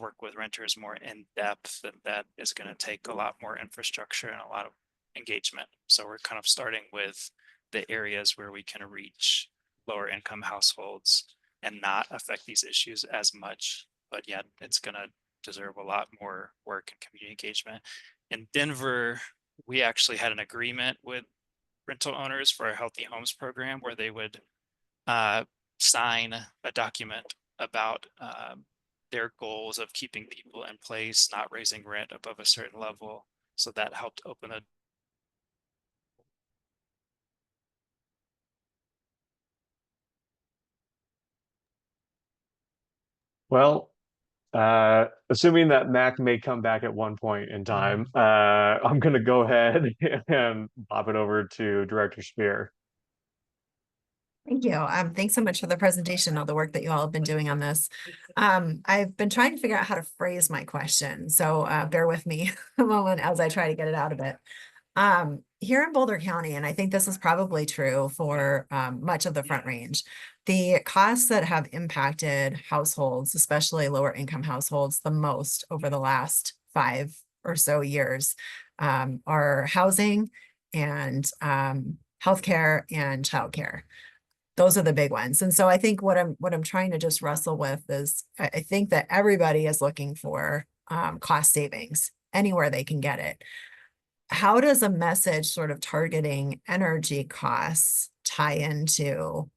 work with renters more in depth, then that is going to take a lot more infrastructure and a lot of engagement. So we're kind of starting with the areas where we can reach lower income households and not affect these issues as much, but yet it's going to deserve a lot more work and community engagement. In Denver, we actually had an agreement with rental owners for a healthy homes program where they would sign a document about their goals of keeping people in place, not raising rent above a certain level. So that helped open a Well, assuming that Mac may come back at one point in time, I'm going to go ahead and pop it over to Director Spear. Thank you. Thanks so much for the presentation, all the work that you all have been doing on this. I've been trying to figure out how to phrase my question, so bear with me a moment as I try to get it out a bit. Here in Boulder County, and I think this is probably true for much of the Front Range, the costs that have impacted households, especially lower income households, the most over the last 5 or so years are housing and healthcare and childcare. Those are the big ones. And so I think what I'm trying to just wrestle with is I think that everybody is looking for cost savings anywhere they can get it. How does a message sort of targeting energy costs tie into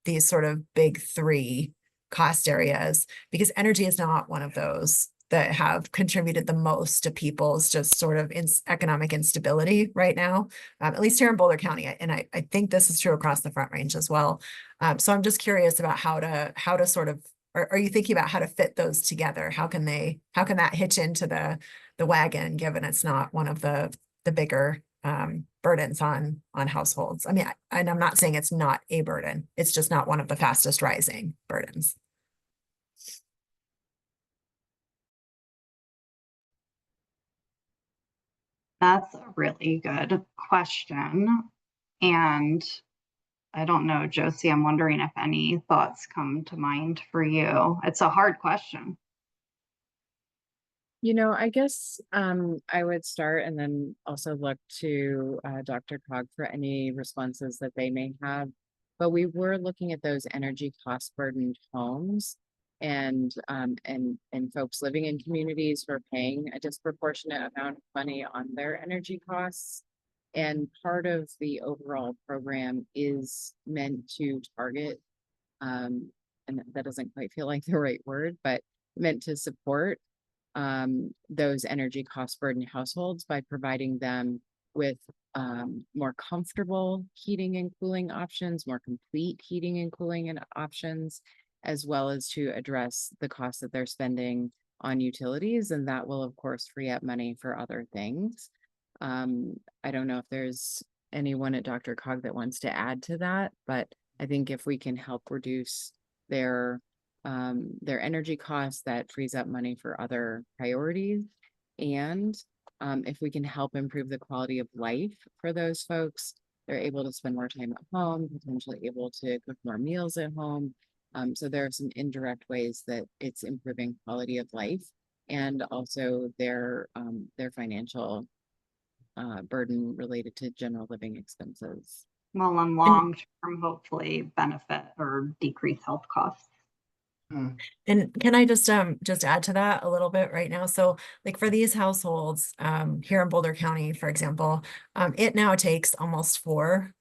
these sort of big 3 cost areas? Because energy is not one of those that have contributed the most to people's just sort of economic instability right now, at least here in Boulder County. And I think this is true across the Front Range as well. So I'm just curious about how to sort of, are you thinking about how to fit those together? How can that hitch into the wagon, given it's not one of the bigger burdens on households? I mean, and I'm not saying it's not a burden, it's just not one of the fastest rising burdens. That's a really good question. And I don't know, Josie, I'm wondering if any thoughts come to mind for you. It's a hard question. You know, I guess I would start and then also look to DRCOG for any responses that they may have. But we were looking at those energy cost burdened homes and folks living in communities who are paying a disproportionate amount of money on their energy costs. And part of the overall program is meant to target and that doesn't quite feel like the right word, but meant to support those energy cost burden households by providing them with more comfortable heating and cooling options, more complete heating and cooling and options, as well as to address the costs that they're spending on utilities. And that will, of course, free up money for other things. I don't know if there's anyone at DRCOG that wants to add to that, but I think if we can help reduce their energy costs, that frees up money for other priorities. And if we can help improve the quality of life for those folks, they're able to spend more time at home, potentially able to cook more meals at home. So there are some indirect ways that it's improving quality of life and also their financial burden related to general living expenses. Well, and long term, hopefully benefit or decrease health costs. And can I just add to that a little bit right now? So like for these households here in Boulder County, for example, it now takes almost 4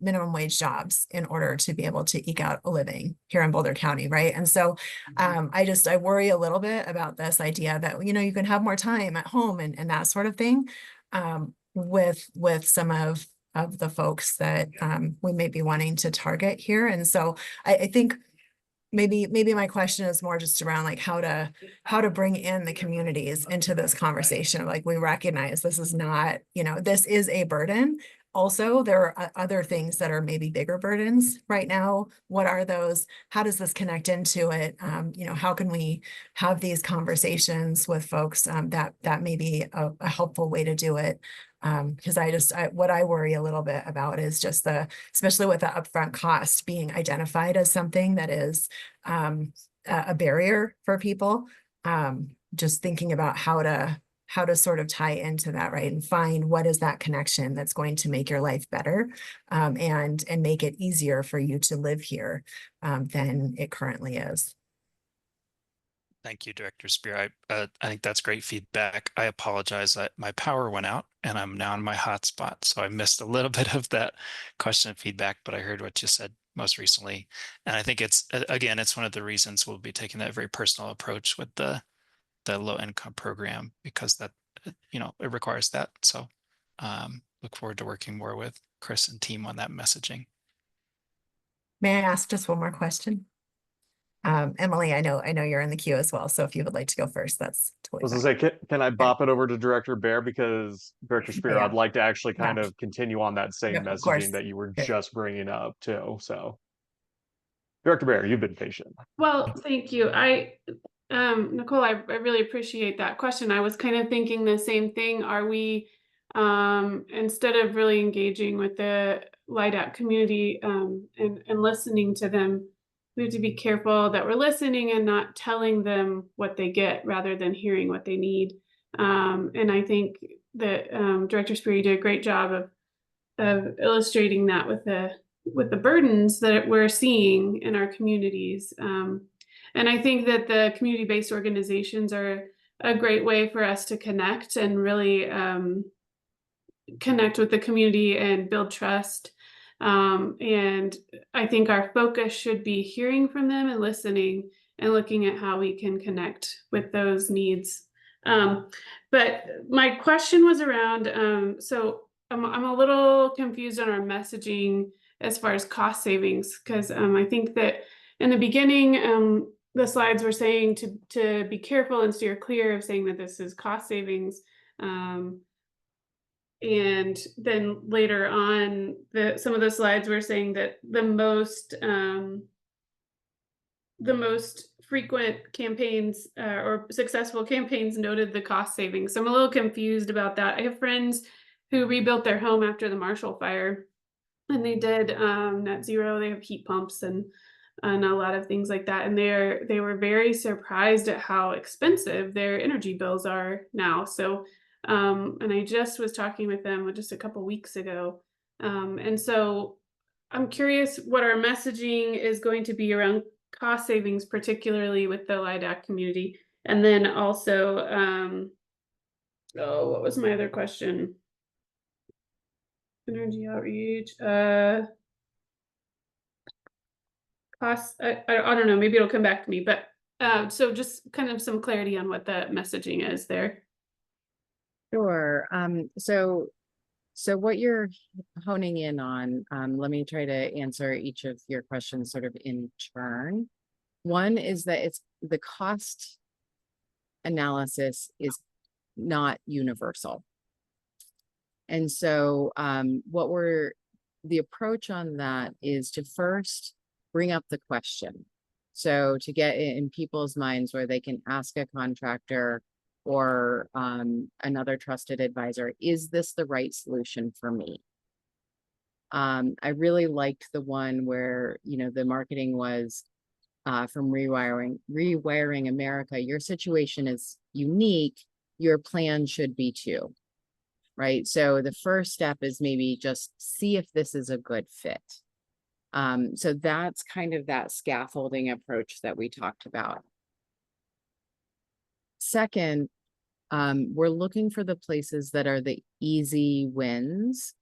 minimum wage jobs in order to be able to eke out a living here in Boulder County, right? And so I worry a little bit about this idea that, you know, you can have more time at home and that sort of thing with some of the folks that we may be wanting to target here. And so I think maybe my question is more just around like how to bring in the communities into this conversation. Like we recognize this is not, you know, this is a burden. Also, there are other things that are maybe bigger burdens right now. What are those? How does this connect into it? You know, how can we have these conversations with folks that may be a helpful way to do it? Because what I worry a little bit about is just especially with the upfront cost being identified as something that is a barrier for people. Just thinking about how to sort of tie into that, right? And find what is that connection that's going to make your life better and make it easier for you to live here than it currently is. Thank you, Director Spear. I think that's great feedback. I apologize. My power went out and I'm now in my hotspot. So I missed a little bit of that question and feedback, but I heard what you said most recently. And I think it's, again, it's one of the reasons we'll be taking that very personal approach with the low income program, because that, you know, it requires that. So look forward to working more with Chris and team on that messaging. May I ask just one more question? Emily, I know you're in the queue as well. So if you would like to go first, that's totally I was fine. gonna say, can I bop it over to Director Bear, because Director Spear, Yeah. I'd like to actually kind Yeah. of continue on that same Yeah, of course. messaging that you were Sure. just bringing up too. So, Director Bear, you've been patient. Well, thank you. Nicole, I really appreciate that question. I was kind of thinking the same thing. Are we, instead of really engaging with the LIDAP community and listening to them, we have to be careful that we're listening and not telling them what they get rather than hearing what they need. And I think that Director Spear did a great job of illustrating that with the burdens that we're seeing in our communities. And I think that the community-based organizations are a great way for us to connect and really connect with the community and build trust. And I think our focus should be hearing from them and listening and looking at how we can connect with those needs. But my question was around, so I'm a little confused on our messaging as far as cost savings, because I think that in the beginning, the slides were saying to be careful and steer clear of saying that this is cost savings. And then later on, some of the slides were saying that the most frequent campaigns or successful campaigns noted the cost savings. So I'm a little confused about that. I have friends who rebuilt their home after the Marshall Fire, and they did net zero. They have heat pumps and a lot of things like that. And they were very surprised at how expensive their energy bills are now. So, and I just was talking with them just a couple weeks ago. And so I'm curious what our messaging is going to be around cost savings, particularly with the LIDAC community. And then also, what was my other question? Energy outreach. costs? I don't know, maybe it'll come back to me, but so just kind of some clarity on what the messaging is there. Sure. So what you're honing in on, let me try to answer each of your questions sort of in turn. One is that it's the cost analysis is not universal. And so the approach on that is to first bring up the question. So to get it in people's minds where they can ask a contractor or another trusted advisor, is this the right solution for me? I really liked the one where, the marketing was from Rewiring America. Your situation is unique. Your plan should be too, right? So the first step is maybe just see if this is a good fit. So that's kind of that scaffolding approach that we talked about. Second, we're looking for the places that are the easy wins,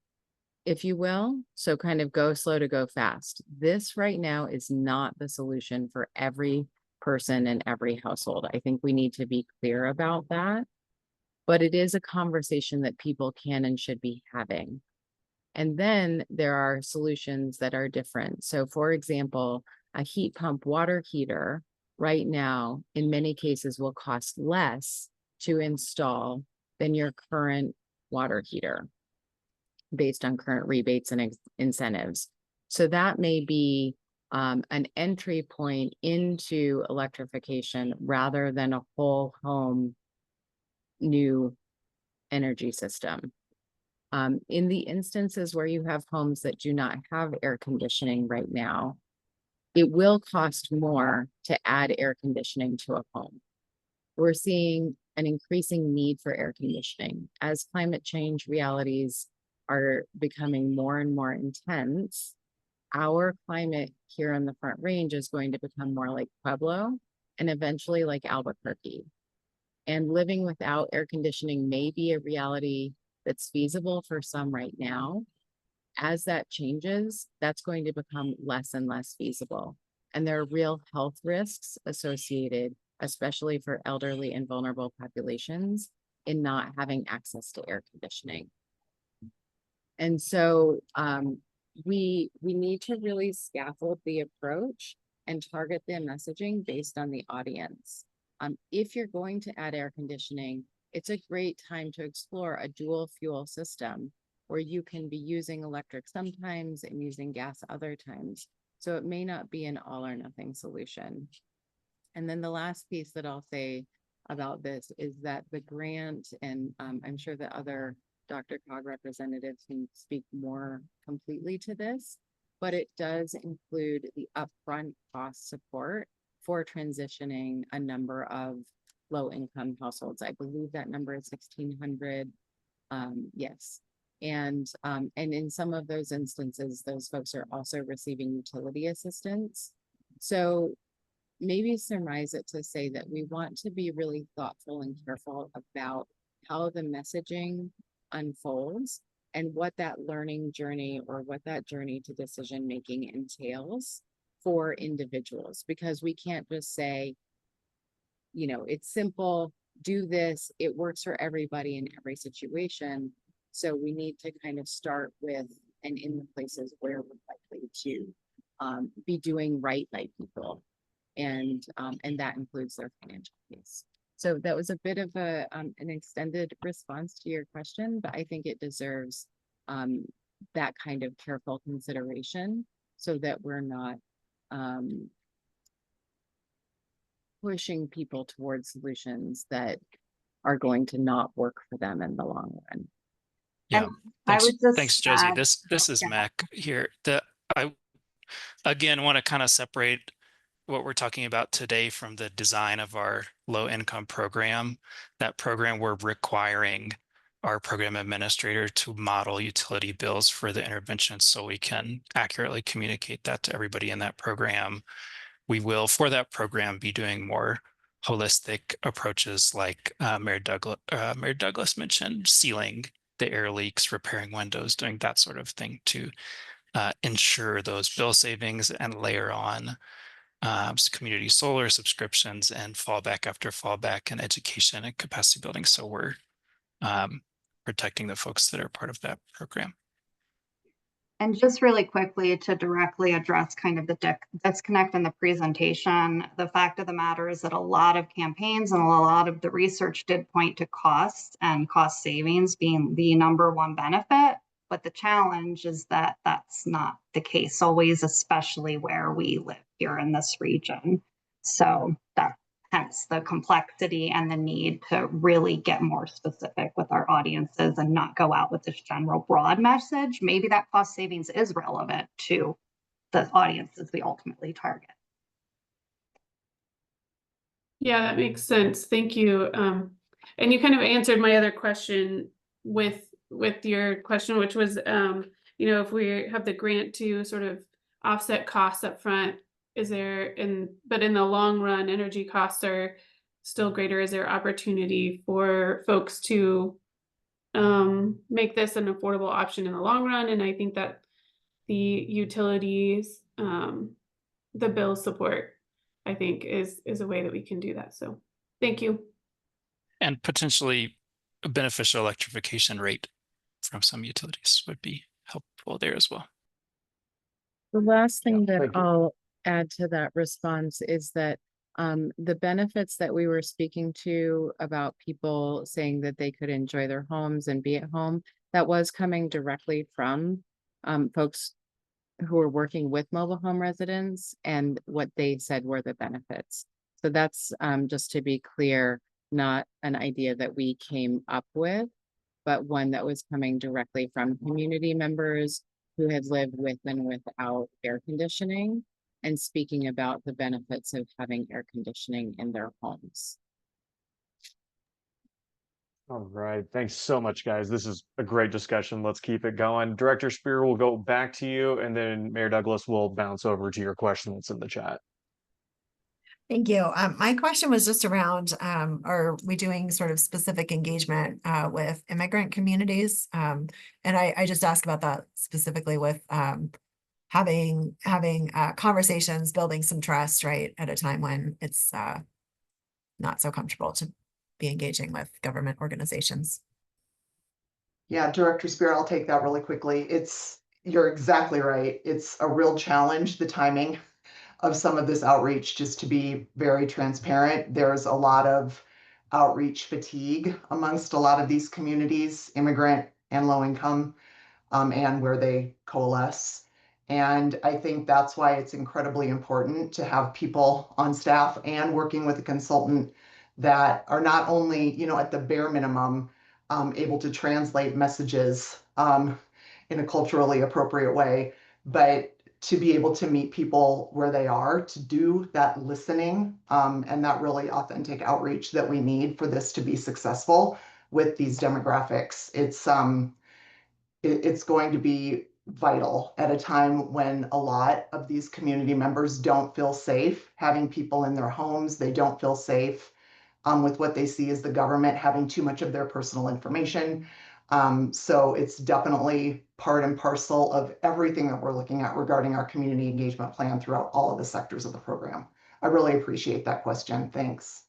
if you will. So kind of go slow to go fast. This right now is not the solution for every person in every household. I think we need to be clear about that. But it is a conversation that people can and should be having. And then there are solutions that are different. So for example, a heat pump water heater right now, in many cases, will cost less to install than your current water heater based on current rebates and incentives. So that may be an entry point into electrification rather than a whole home new energy system. In the instances where you have homes that do not have air conditioning right now, it will cost more to add air conditioning to a home. We're seeing an increasing need for air conditioning as climate change realities are becoming more and more intense. Our climate here in the Front Range is going to become more like Pueblo and eventually like Albuquerque. And living without air conditioning may be a reality that's feasible for some right now. As that changes, that's going to become less and less feasible. And there are real health risks associated, especially for elderly and vulnerable populations, in not having access to air conditioning. And so we need to really scaffold the approach and target the messaging based on the audience. If you're going to add air conditioning, it's a great time to explore a dual fuel system where you can be using electric sometimes and using gas other times. So it may not be an all or nothing solution. And then the last piece that I'll say about this is that the grant, and I'm sure that other DRCOG representatives can speak more completely to this, but it does include the upfront cost support for transitioning a number of low-income households. I believe that number is 1,600. Yes. And in some of those instances, those folks are also receiving utility assistance. So maybe surmise it to say that we want to be really thoughtful and careful about how the messaging unfolds and what that learning journey or what that journey to decision making entails for individuals, because we can't just say, it's simple, do this, it works for everybody in every situation. So we need to kind of start with, and in the places where we're likely to be doing right by people. And that includes their financial piece. So that was a bit of an extended response to your question, but I think it deserves that kind of careful consideration so that we're not pushing people towards solutions that are going to not work for them in the long run. Yeah, I would just thanks, Josie. add- This is Mac here. I again want to kind of separate what we're talking about today from the design of our low income program. That program, we're requiring our program administrator to model utility bills for the intervention so we can accurately communicate that to everybody in that program. We will, for that program, be doing more holistic approaches like Mayor Douglas mentioned, sealing the air leaks, repairing windows, doing that sort of thing to ensure those bill savings and layer on community solar subscriptions and fallback after fallback and education and capacity building. So we're protecting the folks that are part of that program. And just really quickly to directly address kind of the disconnect in the presentation, the fact of the matter is that a lot of campaigns and a lot of the research did point to costs and cost savings being the #1 benefit. But the challenge is that that's not the case always, especially where we live here in this region. So that hence the complexity and the need to really get more specific with our audiences and not go out with this general broad message. Maybe that cost savings is relevant to the audiences we ultimately target. Yeah, that makes sense. Thank you. And you kind of answered my other question with your question, which was, if we have the grant to sort of offset costs up front, but in the long run, energy costs are still greater. Is there opportunity for folks to make this an affordable option in the long run? And I think that the utilities, the bill support, I think is a way that we can do that. So thank you. And potentially a beneficial electrification rate from some utilities would be helpful there as well. The last thing that thank you. I'll add to that response is that the benefits that we were speaking to about people saying that they could enjoy their homes and be at home, that was coming directly from folks who are working with mobile home residents and what they said were the benefits. So that's just to be clear, not an idea that we came up with, but one that was coming directly from community members who had lived with and without air conditioning and speaking about the benefits of having air conditioning in their homes. All right, thanks so much, guys. This is a great discussion. Let's keep it going. Director Spear, will go back to you, and then Mayor Douglas will bounce over to your question that's in the chat. Thank you. My question was just around, are we doing sort of specific engagement with immigrant communities? And I just asked about that specifically with having conversations, building some trust, right, at a time when it's not so comfortable to be engaging with government organizations. Yeah, Director Spear, I'll take that really quickly. You're exactly right. It's a real challenge, the timing of some of this outreach. Just to be very transparent, there's a lot of outreach fatigue amongst a lot of these communities, immigrant and low income, and where they coalesce. And I think that's why it's incredibly important to have people on staff and working with a consultant that are not only, at the bare minimum, able to translate messages in a culturally appropriate way, but to be able to meet people where they are, to do that listening and that really authentic outreach that we need for this to be successful with these demographics. It's going to be vital at a time when a lot of these community members don't feel safe having people in their homes. They don't feel safe with what they see as the government having too much of their personal information. So it's definitely part and parcel of everything that we're looking at regarding our community engagement plan throughout all of the sectors of the program. I really appreciate that question. Thanks.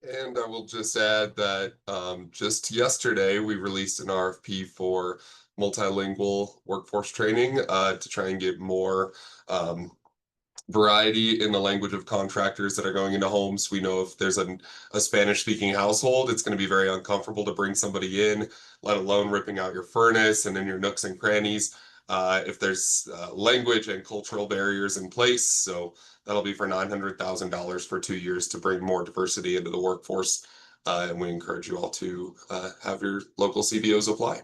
And I will just add that just yesterday, we released an RFP for multilingual workforce training to try and get more variety in the language of contractors that are going into homes. We know if there's a Spanish-speaking household, it's going to be very uncomfortable to bring somebody in, let alone ripping out your furnace and in your nooks and crannies. If there's language and cultural barriers in place. So that'll be for $900,000 for 2 years to bring more diversity into the workforce. And we encourage you all to have your local CBOs apply.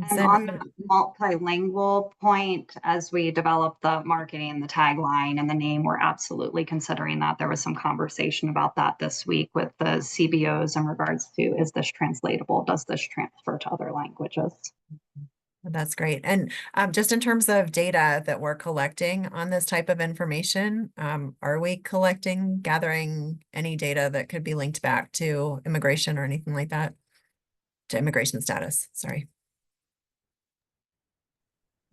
And on the multilingual point, as we develop the marketing, the tagline and the name, we're absolutely considering that. There was some conversation about that this week with the CBOs in regards to, is this translatable? Does this transfer to other languages? That's great. And just in terms of data that we're collecting on this type of information, are we gathering any data that could be linked back to immigration or anything like that? To immigration status, sorry.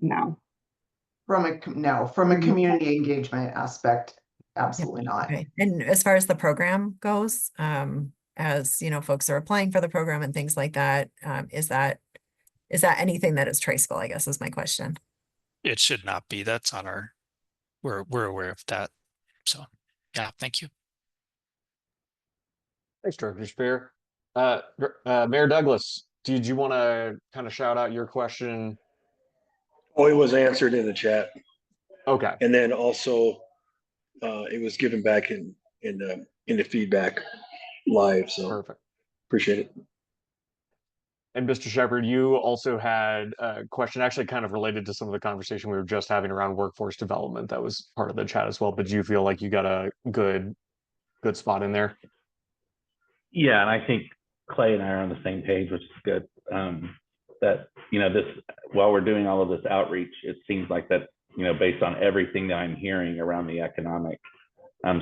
No. From a community engagement aspect, absolutely not. Okay. And as far as the program goes, as you know, folks are applying for the program and things like that, is that anything that is traceable, I guess is my question. It should not be. That's on our, we're aware of that. So yeah, thank you. Thanks, Director Spear. Mayor Douglas, did you want to kind of shout out your question? Oh, it was answered in the chat. Okay. And then also, it was given back in the feedback live. So Perfect. appreciate it. And Mr. Shepherd, you also had a question actually kind of related to some of the conversation we were just having around workforce development. That was part of the chat as well. But do you feel like you got a good spot in there? Yeah, and I think Clay and I are on the same page, which is good. That, you know, this, while we're doing all of this outreach, it seems like that, you know, based on everything that I'm hearing around the economic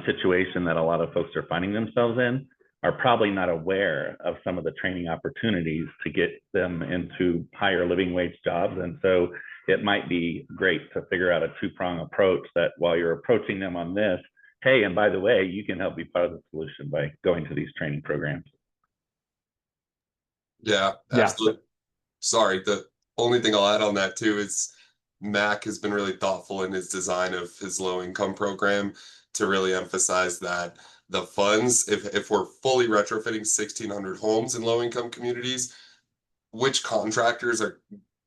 situation that a lot of folks are finding themselves in, are probably not aware of some of the training opportunities to get them into higher living wage jobs. And so it might be great to figure out a two-prong approach that while you're approaching them on this, hey, and by the way, you can help be part of the solution by going to these training programs. Yeah, absolutely. Sorry, the only thing I'll add on that too is Mac has been really thoughtful in his design of his low income program to really emphasize that the funds, if we're fully retrofitting 1,600 homes in low income communities, which contractors are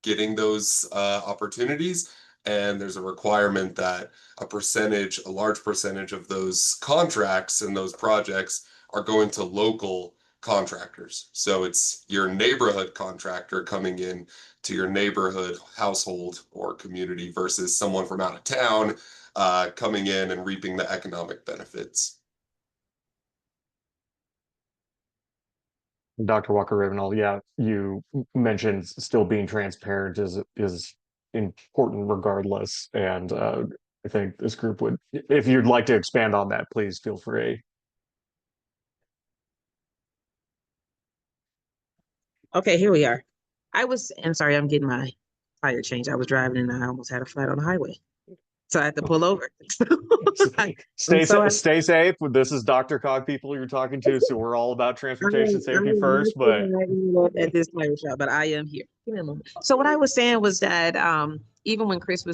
getting those opportunities? And there's a requirement that a large percentage of those contracts and those projects are going to local contractors. So it's your neighborhood contractor coming in to your neighborhood household or community versus someone from out of town coming in and reaping the economic benefits. Dr. Walker Ravenel, yeah, you mentioned still being transparent is important regardless. And I think this group would, if you'd like to expand on that, please feel free. Okay, here we are. I'm sorry, I'm getting my tire changed. I was driving and I almost had a flat on the highway. So I had to pull over. Stay safe. This is DRCOG people you're talking to, so we're all about transportation safety first. But at this tire shop, but I am here. Give me a moment. So what I was saying was that even when Chris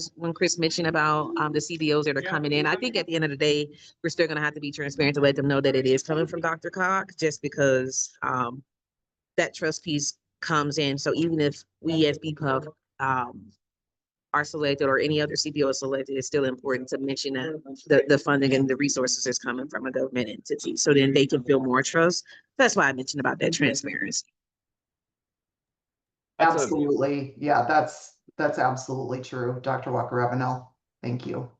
mentioned about the CBOs that are coming in, I think at the end of the day, we're still going to have to be transparent to let them know that it is coming from DRCOG, just because that trust piece comes in. So even if we as BPUB are selected or any other CBO is selected, it's still important to mention that the funding and the resources is coming from a government entity. So then they can feel more trust. That's why I mentioned about that transparency. Absolutely. Yeah, that's absolutely true. Dr. Walker Ravenel. Thank you.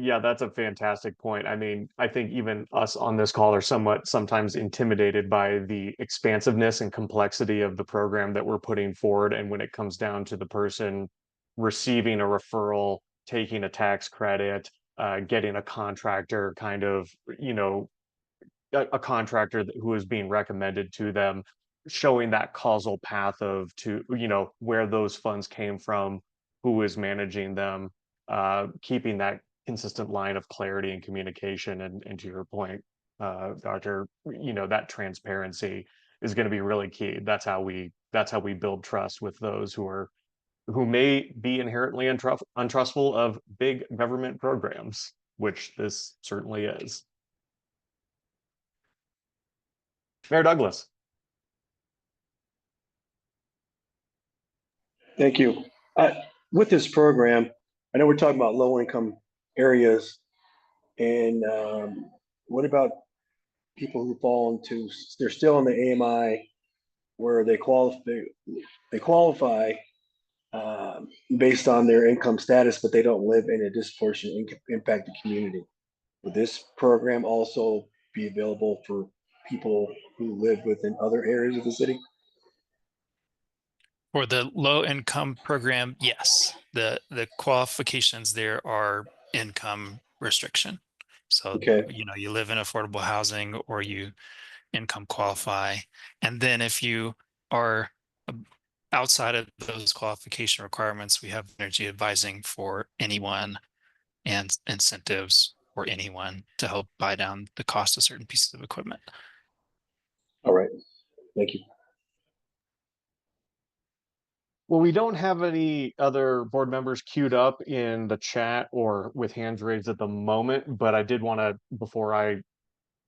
Yeah, that's a fantastic point. I mean, I think even us on this call are sometimes intimidated by the expansiveness and complexity of the program that we're putting forward. And when it comes down to the person receiving a referral, taking a tax credit, getting a contractor kind of, you know, a contractor who is being recommended to them, showing that causal path of to, you know, where those funds came from, who is managing them, keeping that consistent line of clarity and communication. And to your point, Doctor, you know, that transparency is going to be really key. That's how we build trust with those who may be inherently untrustful of big government programs, which this certainly is. Mayor Douglas. Thank you. With this program, I know we're talking about low income areas, and what about people who fall into, they're still in the AMI where they qualify based on their income status, but they don't live in a disproportionate impacted community. Would this program also be available for people who live within other areas of the city? For the low income program, yes. The qualifications there are income restriction. So, okay, you know, you live in affordable housing or you income qualify. And then if you are outside of those qualification requirements, we have energy advising for anyone and incentives for anyone to help buy down the cost of certain pieces of equipment. All right, thank you. Well, we don't have any other board members queued up in the chat or with hands raised at the moment, but I did want to, before I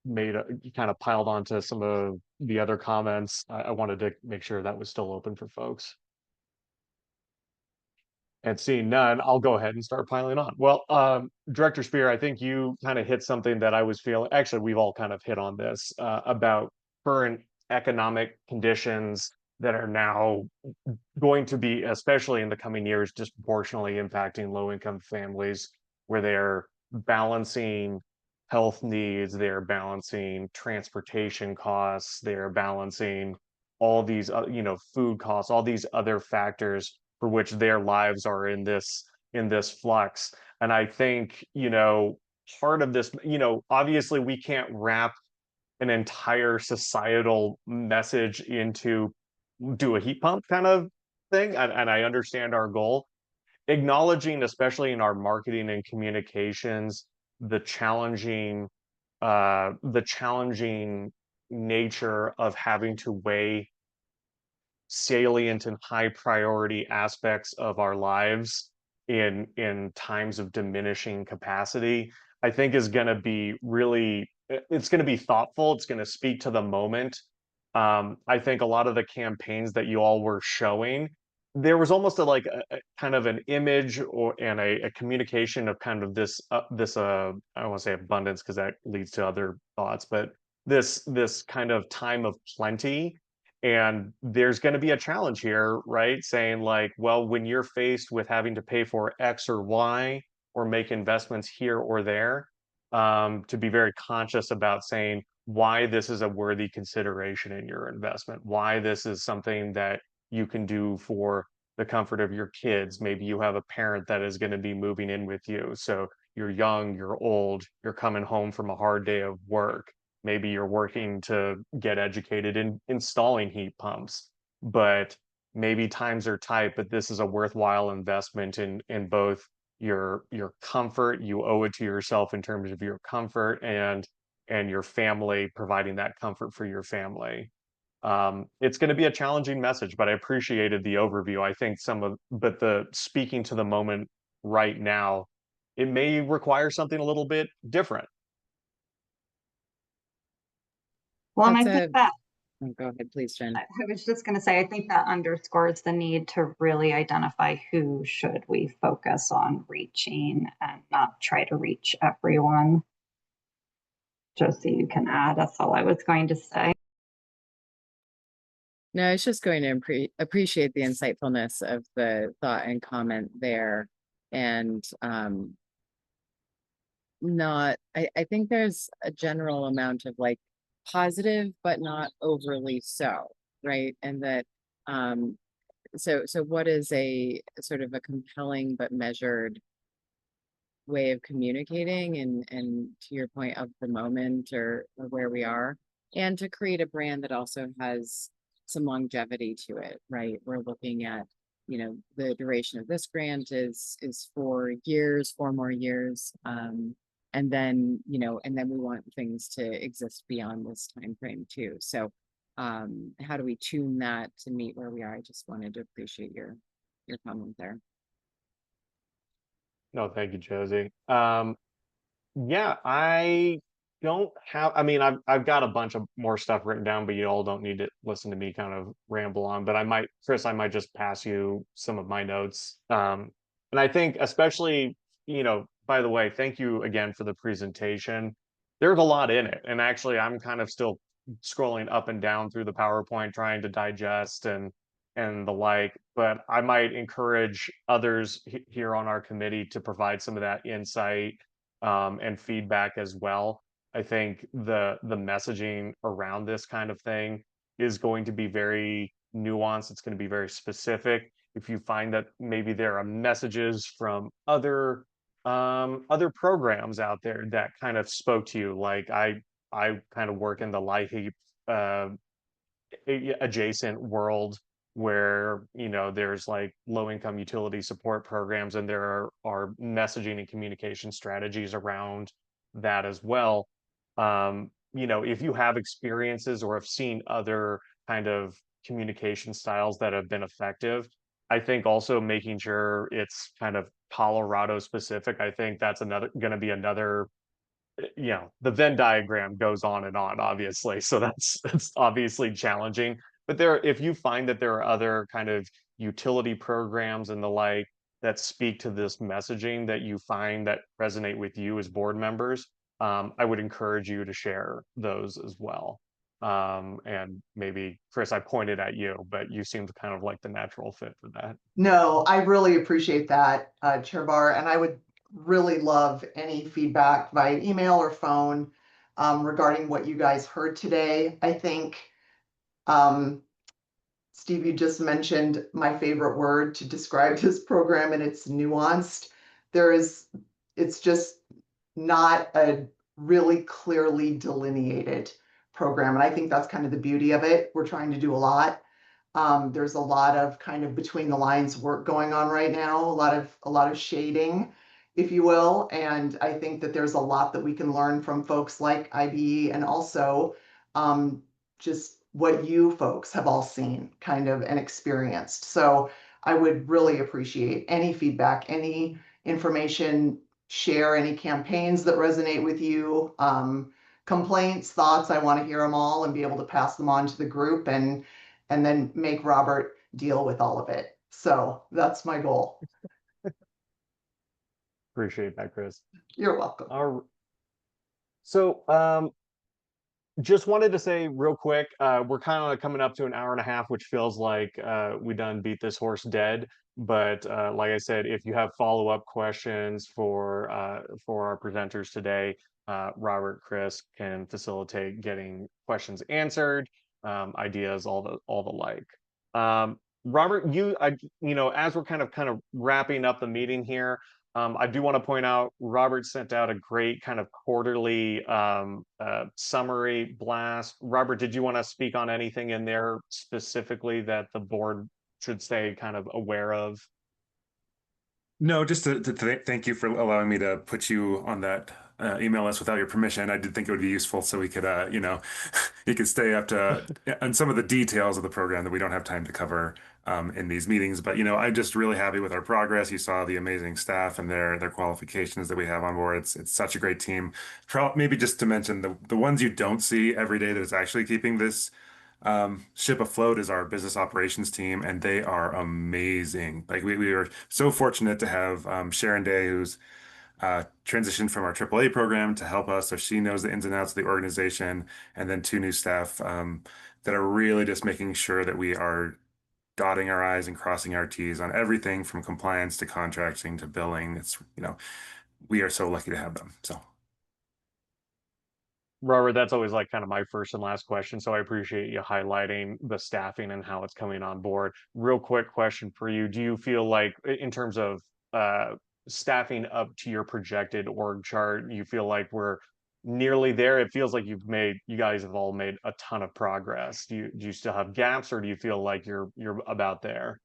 kind of piled onto some of the other comments, I wanted to make sure that was still open for folks. And seeing none, I'll go ahead and start piling on. Well, Director Spear, I think you kind of hit something that I was feeling. Actually, we've all kind of hit on this about current economic conditions that are now going to be, especially in the coming years, disproportionately impacting low-income families, where they're balancing health needs, they're balancing transportation costs, they're balancing all these, food costs, all these other factors for which their lives are in this flux. And I think, part of this, obviously we can't wrap an entire societal message into do a heat pump kind of thing, and I understand our goal. Acknowledging, especially in our marketing and communications, the challenging nature of having to weigh salient and high priority aspects of our lives in times of diminishing capacity, I think is going to be really, it's going to be thoughtful. It's going to speak to the moment. I think a lot of the campaigns that you all were showing, there was almost a kind of an image and a communication of kind of this I don't want to say abundance because that leads to other thoughts, but this kind of time of plenty. And there's going to be a challenge here, right? Saying like, well, when you're faced with having to pay for X or Y or make investments here or there, to be very conscious about saying why this is a worthy consideration in your investment, why this is something that you can do for the comfort of your kids. Maybe you have a parent that is going to be moving in with you. So you're young, you're old, you're coming home from a hard day of work. Maybe you're working to get educated in installing heat pumps, but maybe times are tight, but this is a worthwhile investment in both your comfort. You owe it to yourself in terms of your comfort and your family, providing that comfort for your family. It's going to be a challenging message, but I appreciated the overview. I think but the speaking to the moment right now, it may require something a little bit different. Well, and I That's think that, go ahead, please, Jen. I was just going to say, I think that underscores the need to really identify who should we focus on reaching and not try to reach everyone. Just so you can add, that's all I was going to say. No, I was just going to appreciate the insightfulness of the thought and comment there. And I think there's a general amount of like positive, but not overly so, right? And that so what is a sort of a compelling but measured way of communicating and to your point of the moment or where we are, and to create a brand that also has some longevity to it, right? We're looking at, the duration of this grant is 4 years, 4 more years. And then, and then we want things to exist beyond this time frame too. So how do we tune that to meet where we are? I just wanted to appreciate your comment there. No, thank you, Josie. Yeah, I don't have, I mean, I've got a bunch of more stuff written down, but you all don't need to listen to me kind of ramble on, but Chris, I might just pass you some of my notes. And I think especially, by the way, thank you again for the presentation. There's a lot in it. And actually, I'm kind of still scrolling up and down through the PowerPoint, trying to digest and the like, but I might encourage others here on our committee to provide some of that insight and feedback as well. I think the messaging around this kind of thing is going to be very nuanced. It's going to be very specific. If you find that maybe there are messages from other programs out there that kind of spoke to you, like I kind of work in the LIHEAP adjacent world where, you know, there's like low income utility support programs, and there are messaging and communication strategies around that as well. You know, if you have experiences or have seen other kind of communication styles that have been effective, I think also making sure it's kind of Colorado specific. I think that's going to be another, you know, the Venn diagram goes on and on, obviously. So that's obviously challenging. But there, if you find that there are other kind of utility programs and the like that speak to this messaging that you find that resonate with you as board members, I would encourage you to share those as well. And maybe, Chris, I pointed at you, but you seemed kind of like the natural fit for that. No, I really appreciate that, Chair Barr, and I would really love any feedback via email or phone regarding what you guys heard today. I think, Steve, you just mentioned my favorite word to describe this program, and it's nuanced. It's just not a really clearly delineated program, and I think that's kind of the beauty of it. We're trying to do a lot. There's a lot of kind of between the lines work going on right now, a lot of shading, if you will. And I think that there's a lot that we can learn from folks like IBE, and also just what you folks have all seen kind of and experienced. So I would really appreciate any feedback, any information, share any campaigns that resonate with you, complaints, thoughts. I want to hear them all and be able to pass them on to the group, and then make Robert deal with all of it. So that's my goal. Appreciate that, Chris. You're welcome. So just wanted to say real quick, we're kind of coming up to an hour and a half, which feels like we done beat this horse dead. But like I said, if you have follow-up questions for our presenters today, Robert, Chris can facilitate getting questions answered, ideas, all the like. Robert, you know, as we're kind of wrapping up the meeting here, I do want to point out Robert sent out a great kind of quarterly summary blast. Robert, did you want to speak on anything in there specifically that the board should stay kind of aware of? No, just to thank you for allowing me to put you on that email list without your permission. I did think it would be useful so we could, you know, you could stay up to on some of the details of the program that we don't have time to cover in these meetings. But, you know, I'm just really happy with our progress. You saw the amazing staff and their qualifications that we have on board. It's such a great team. Maybe just to mention the ones you don't see every day that is actually keeping this ship afloat is our business operations team, and they are amazing. Like we are so fortunate to have Sharon Day, who's transitioned from our AAA program to help us, so she knows the ins and outs of the organization, and then 2 new staff that are really just making sure that we are dotting our I's and crossing our T's on everything from compliance to contracting to billing. It's, you know, we are so lucky to have them. So. Robert, that's always like kind of my first and last question. So I appreciate you highlighting the staffing and how it's coming on board. Real quick question for you. Do you feel like in terms of staffing up to your projected org chart, you feel like we're nearly there? It feels like you guys have all made a ton of progress. Do you still have gaps, or do you feel like you're about there?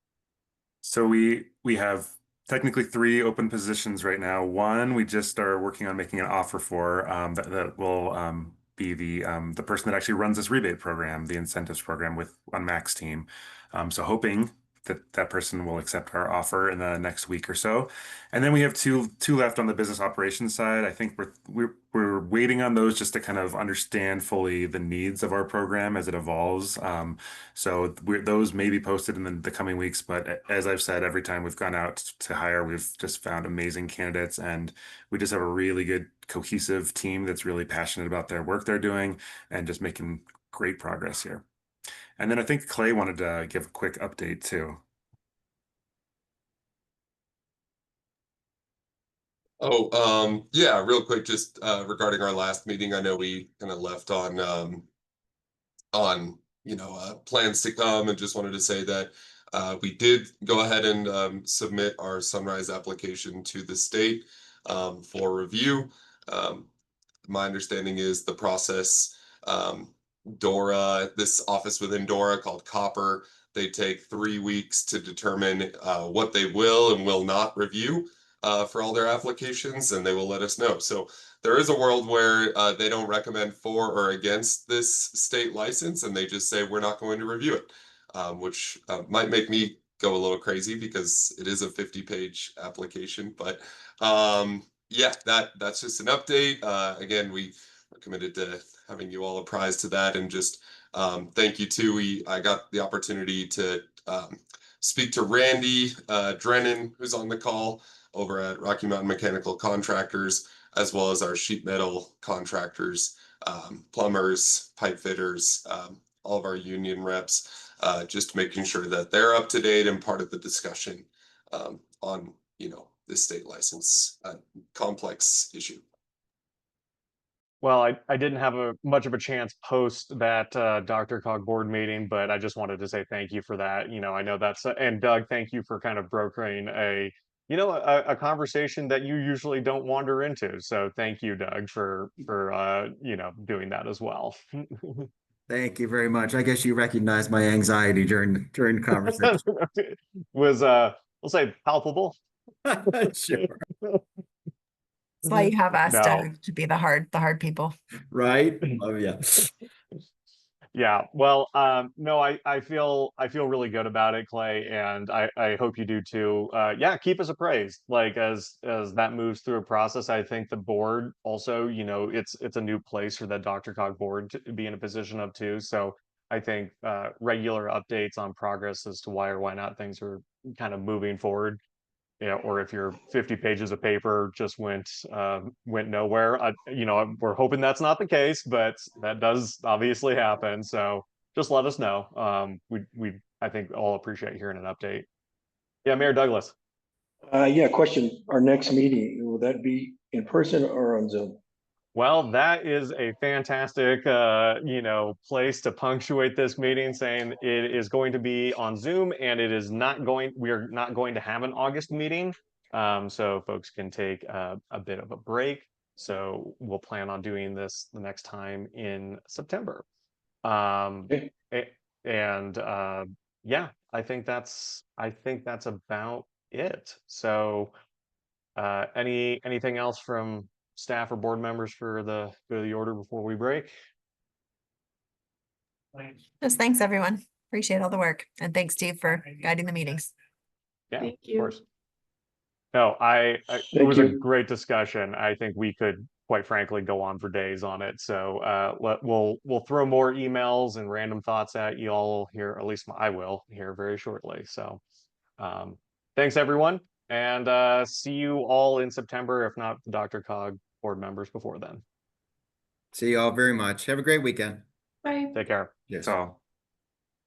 So we have technically 3 open positions right now. One we just are working on making an offer for that will be the person that actually runs this rebate program, the incentives program on Mac's team. So hoping that person will accept our offer in the next week or so. And then we have two left on the business operations side. I think we're waiting on those just to kind of understand fully the needs of our program as it evolves. So those may be posted in the coming weeks, but as I've said, every time we've gone out to hire, we've just found amazing candidates, and we just have a really good cohesive team that's really passionate about their work they're doing and just making great progress here. And then I think Clay wanted to give a quick update too. Oh, yeah, real quick, just regarding our last meeting, I know we kind of left on you know, plans to come, and just wanted to say that we did go ahead and submit our Sunrise application to the state for review. My understanding is the process, DORA, this office within DORA called Copper, They take 3 weeks to determine what they will and will not review for all their applications, and they will let us know. So there is a world where they don't recommend for or against this state license, and they just say we're not going to review it, which might make me go a little crazy because it is a 50-page application. But yeah, that's just an update. Again, we are committed to having you all apprised to that, and just thank you too. I got the opportunity to speak to Randy Drennan, who's on the call over at Rocky Mountain Mechanical Contractors, as well as our sheet metal contractors, plumbers, pipe fitters, all of our union reps, just making sure that they're up to date and part of the discussion on, this state license complex issue. Well, I didn't have much of a chance post that DRCOG board meeting, but I just wanted to say thank you for that. I know that's and Doug, thank you for kind of brokering a conversation that you usually don't wander into. So thank you, Doug, for doing that as well. Thank you very much. I guess you recognize my anxiety during the conversation. Was we'll say palpable. Sure. That's why you have us No. to be the hard people. Right? Oh yeah. Yeah, well, no, I feel really good about it, Clay, and I hope you do too. Yeah, keep us appraised. Like as that moves through a process, I think the board also, it's a new place for that DRCOG board to be in a position of too. So I think regular updates on progress as to why or why not things are kind of moving forward. Yeah, or if your 50 pages of paper just went nowhere. We're hoping that's not the case, but that does obviously happen. So just let us know. We I think all appreciate hearing an update. Yeah, Mayor Douglas. Yeah, question. Our next meeting, will that be in person or on Zoom? Well, that is a fantastic, place to punctuate this meeting, saying it is going to be on Zoom, and we are not going to have an August meeting. So folks can take a bit of a break. So we'll plan on doing this the next time in September. Okay. And yeah, I think that's about it. So anything else from staff or board members for the order before we break? Just thanks, everyone. Appreciate all the work. And thanks, Steve, for guiding the meetings. Yeah, Thank of you. course. No, it Thank was a you. great discussion. I think we could, quite frankly, go on for days on it. So we'll throw more emails and random thoughts at you all here, at least I will here very shortly. So thanks everyone, and see you all in September, if not the DRCOG board members before then. See you all very much. Have a great weekend. Bye. Take care. Yes. So.